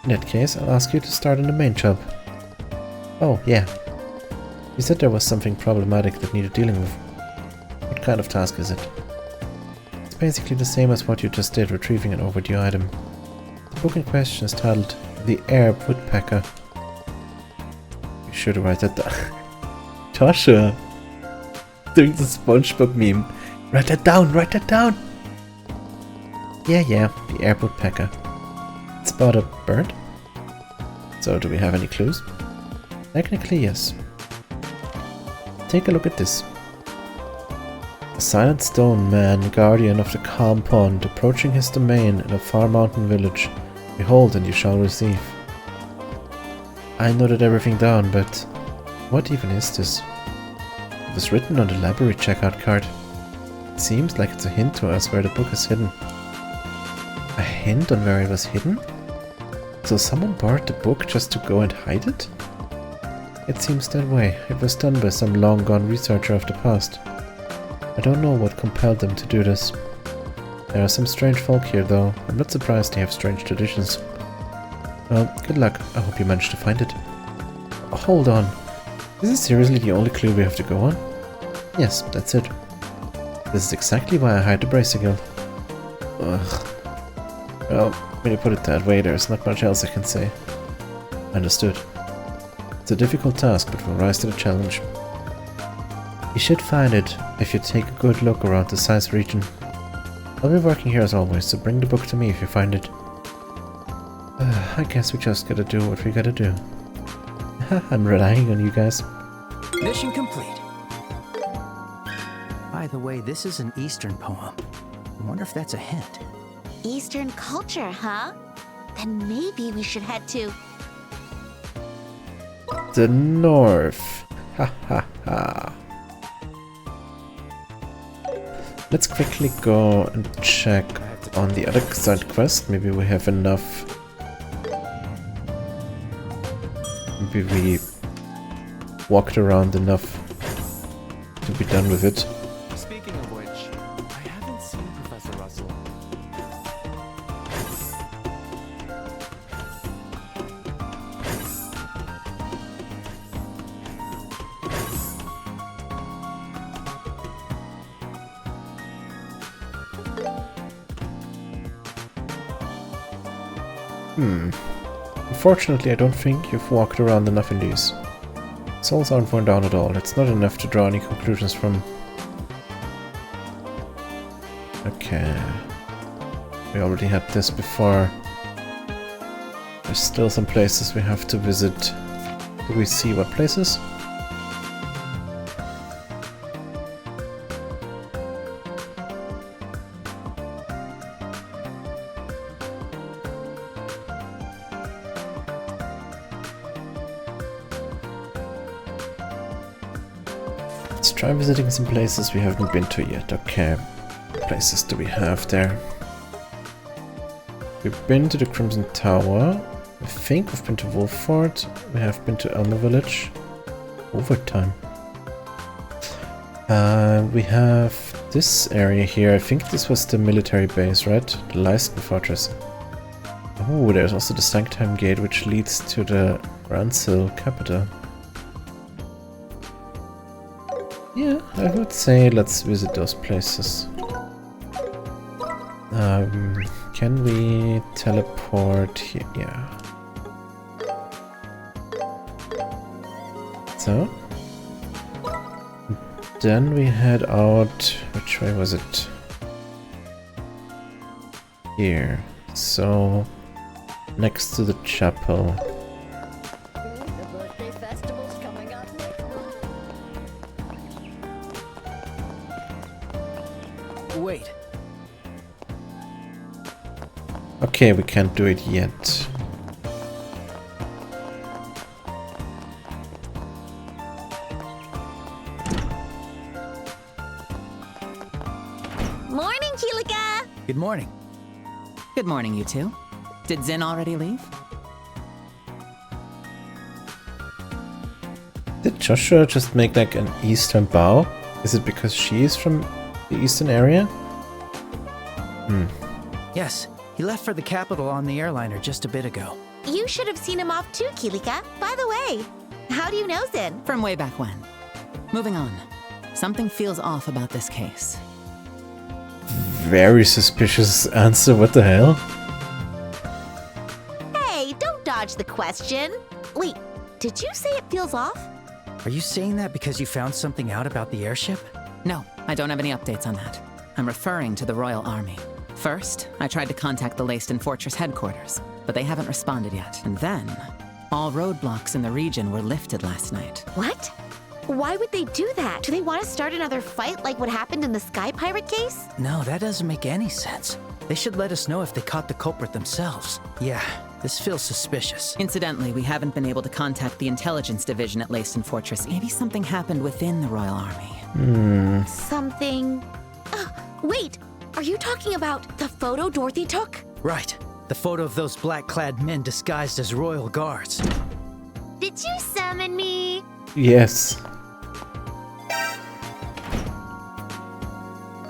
In that case, I'll ask you to start on the main job. Oh, yeah. You said there was something problematic that needed dealing with. What kind of task is it? It's basically the same as what you just did, retrieving an overdue item. The book in question is titled The Air Woodpecker. You should write that down. Joshua! Doing the SpongeBob meme. Write that down, write that down! Yeah, the Air Woodpecker. It's about a bird? So do we have any clues? Technically, yes. Take a look at this. A silent stone man, guardian of the calm pond, approaching his domain in a far mountain village. Behold, and you shall receive. I noted everything down, but what even is this? It was written on the library checkout card. It seems like it's a hint to us where the book is hidden. A hint on where it was hidden? So someone borrowed the book just to go and hide it? It seems that way. It was done by some long-gone researcher of the past. I don't know what compelled them to do this. There are some strange folk here, though. I'm not surprised they have strange traditions. Well, good luck. I hope you manage to find it. Oh, hold on. Is this seriously the only clue we have to go on? Yes, that's it. This is exactly why I hired the Bracer Guild. Ugh. Well, when you put it that way, there's not much else I can say. Understood. It's a difficult task, but we'll rise to the challenge. You should find it if you take a good look around the Size region. I'll be working here as always, so bring the book to me if you find it. I guess we just gotta do what we gotta do. I'm relying on you guys. Mission complete. By the way, this is an Eastern poem. I wonder if that's a hint. Eastern culture, huh? Then maybe we should head to... the north. Ha ha ha. Let's quickly go and check on the other side quest. Maybe we have enough. Maybe we walked around enough to be done with it. Speaking of which, I haven't seen Professor Russell. Unfortunately, I don't think you've walked around enough in these. Souls aren't worn down at all. It's not enough to draw any conclusions from. Okay. We already had this before. There's still some places we have to visit. Do we see what places? Let's try visiting some places we haven't been to yet. Okay. What places do we have there? We've been to the Crimson Tower. I think we've been to Wolfford. We have been to Elmer Village. Overtime. We have this area here. I think this was the military base, right? The Leisten Fortress. Oh, there's also the Sanctheim Gate, which leads to the Ransil capital. Yeah, I would say let's visit those places. Can we teleport here? Yeah. So. Then we head out. Which way was it? Here. So, next to the chapel. Wait. Okay, we can't do it yet. Keelika! Good morning. Good morning, you two. Did Zin already leave? Did Joshua just make like an eastern bow? Is it because she is from the eastern area? Yes, he left for the capital on the airliner just a bit ago. You should have seen him off too, Keelika. By the way, how do you know Zin? From way back when. Moving on. Something feels off about this case. Very suspicious answer, what the hell? Hey, don't dodge the question. Wait, did you say it feels off? Are you saying that because you found something out about the airship? No, I don't have any updates on that. I'm referring to the Royal Army. First, I tried to contact the Leyston Fortress headquarters, but they haven't responded yet. And then, all roadblocks in the region were lifted last night. What? Why would they do that? Do they want to start another fight like what happened in the Sky Pirate case? No, that doesn't make any sense. They should let us know if they caught the culprit themselves. Yeah, this feels suspicious. Incidentally, we haven't been able to contact the intelligence division at Leyston Fortress. Maybe something happened within the Royal Army. Something... Oh, wait! Are you talking about the photo Dorothy took? Right. The photo of those black-clad men disguised as royal guards. Did you summon me? Yes.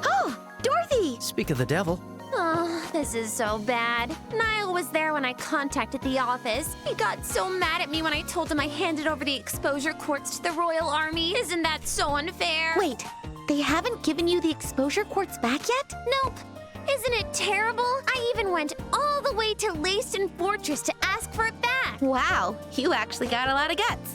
Oh, Dorothy! Speak of the devil. Oh, this is so bad. Niall was there when I contacted the office. He got so mad at me when I told him I handed over the exposure quartz to the Royal Army. Isn't that so unfair? Wait, they haven't given you the exposure quartz back yet? Nope. Isn't it terrible? I even went all the way to Leyston Fortress to ask for it back. Wow, you actually got a lot of guts.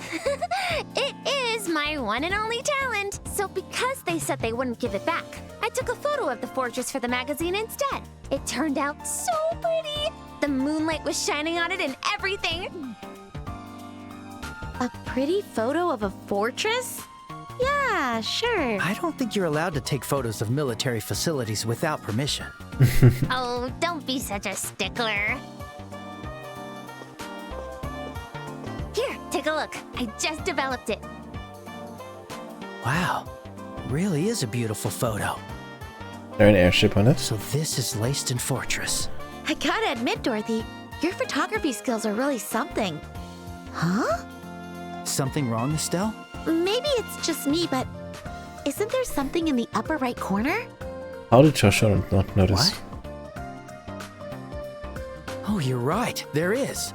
It is my one and only talent. So because they said they wouldn't give it back, I took a photo of the fortress for the magazine instead. It turned out so pretty. The moonlight was shining on it and everything. A pretty photo of a fortress? Yeah, sure. I don't think you're allowed to take photos of military facilities without permission. Oh, don't be such a stickler. Here, take a look. I just developed it. Wow. Really is a beautiful photo. There an airship on it? So this is Leyston Fortress. I gotta admit, Dorothy, your photography skills are really something. Huh? Something wrong, Estelle? Maybe it's just me, but isn't there something in the upper right corner? How did Joshua not notice? What? Oh, you're right. There is.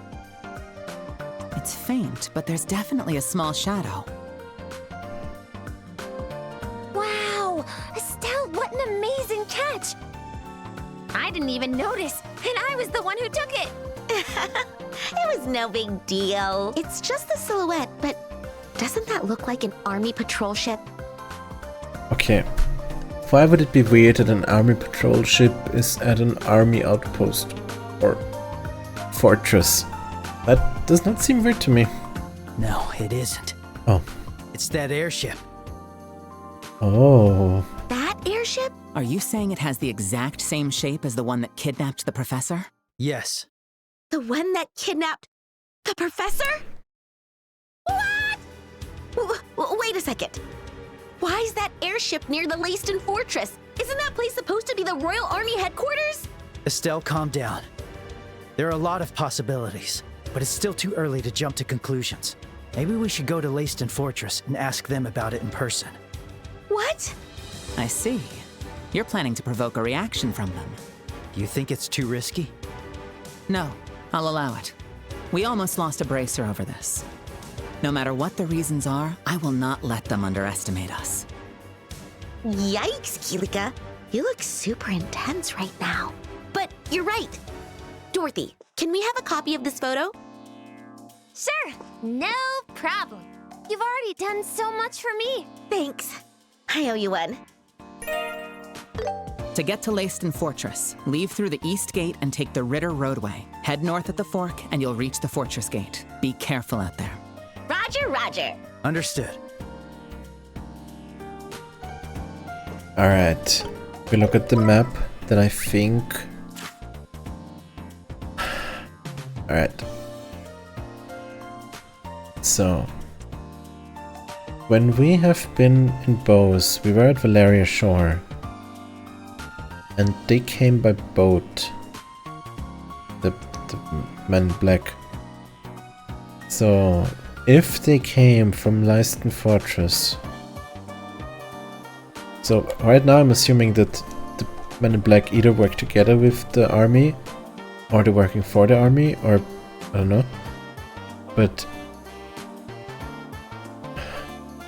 It's faint, but there's definitely a small shadow. Wow! Estelle, what an amazing catch! I didn't even notice, and I was the one who took it! It was no big deal. It's just the silhouette, but doesn't that look like an army patrol ship? Okay. Why would it be weird that an army patrol ship is at an army outpost? Or fortress? That does not seem weird to me. No, it isn't. Oh. It's that airship. Oh. That airship? Are you saying it has the exact same shape as the one that kidnapped the professor? Yes. The one that kidnapped the professor? What? Wait a second. Why is that airship near the Leyston Fortress? Isn't that place supposed to be the Royal Army headquarters? Estelle, calm down. There are a lot of possibilities, but it's still too early to jump to conclusions. Maybe we should go to Leyston Fortress and ask them about it in person. What? I see. You're planning to provoke a reaction from them. You think it's too risky? No, I'll allow it. We almost lost a bracer over this. No matter what the reasons are, I will not let them underestimate us. Yikes, Keelika. You look super intense right now. But you're right. Dorothy, can we have a copy of this photo? Sure, no problem. You've already done so much for me. Thanks. I owe you one. To get to Leyston Fortress, leave through the East Gate and take the Ritter Roadway. Head north at the fork and you'll reach the Fortress Gate. Be careful out there. Roger, Roger. Understood. Alright. We look at the map, then I think... Alright. So... When we have been in Bose, we were at Valeria Shore. And they came by boat. The Men in Black. So, if they came from Leisten Fortress... So, right now I'm assuming that the Men in Black either work together with the army, or they're working for the army, or... I don't know. But...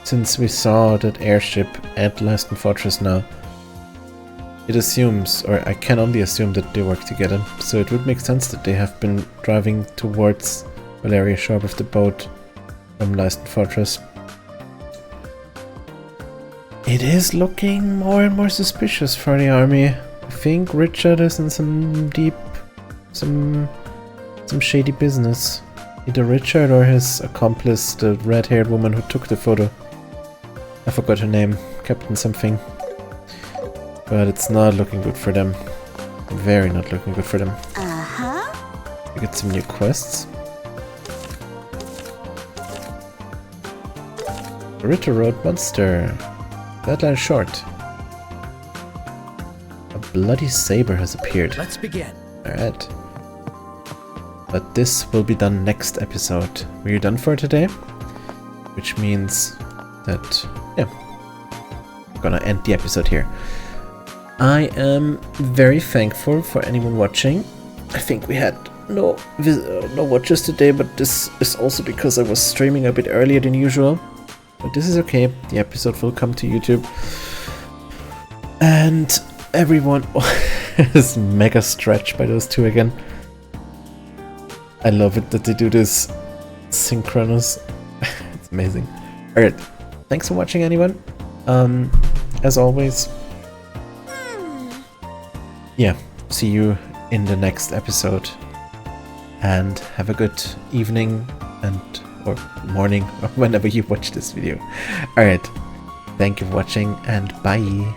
since we saw that airship at Leisten Fortress now, it assumes, or I can only assume, that they work together. So it would make sense that they have been driving towards Valeria Shore with the boat from Leisten Fortress. It is looking more and more suspicious for the army. I think Richard is in some shady business. Either Richard or his accomplice, the red-haired woman who took the photo. I forgot her name, Captain something. But it's not looking good for them. Very not looking good for them. We get some new quests. Ritter Road Monster. Deadline short. A bloody saber has appeared. Let's begin. Alright. But this will be done next episode. We're done for today. Which means that, yeah, I'm gonna end the episode here. I am very thankful for anyone watching. I think we had no watches today, but this is also because I was streaming a bit earlier than usual. But this is okay, the episode will come to YouTube. And everyone is mega stretched by those two again. I love it that they do this synchronous. It's amazing. Alright, thanks for watching anyone. As always, yeah, see you in the next episode, and have a good evening or morning or whenever you watch this video. Alright, thank you for watching and bye.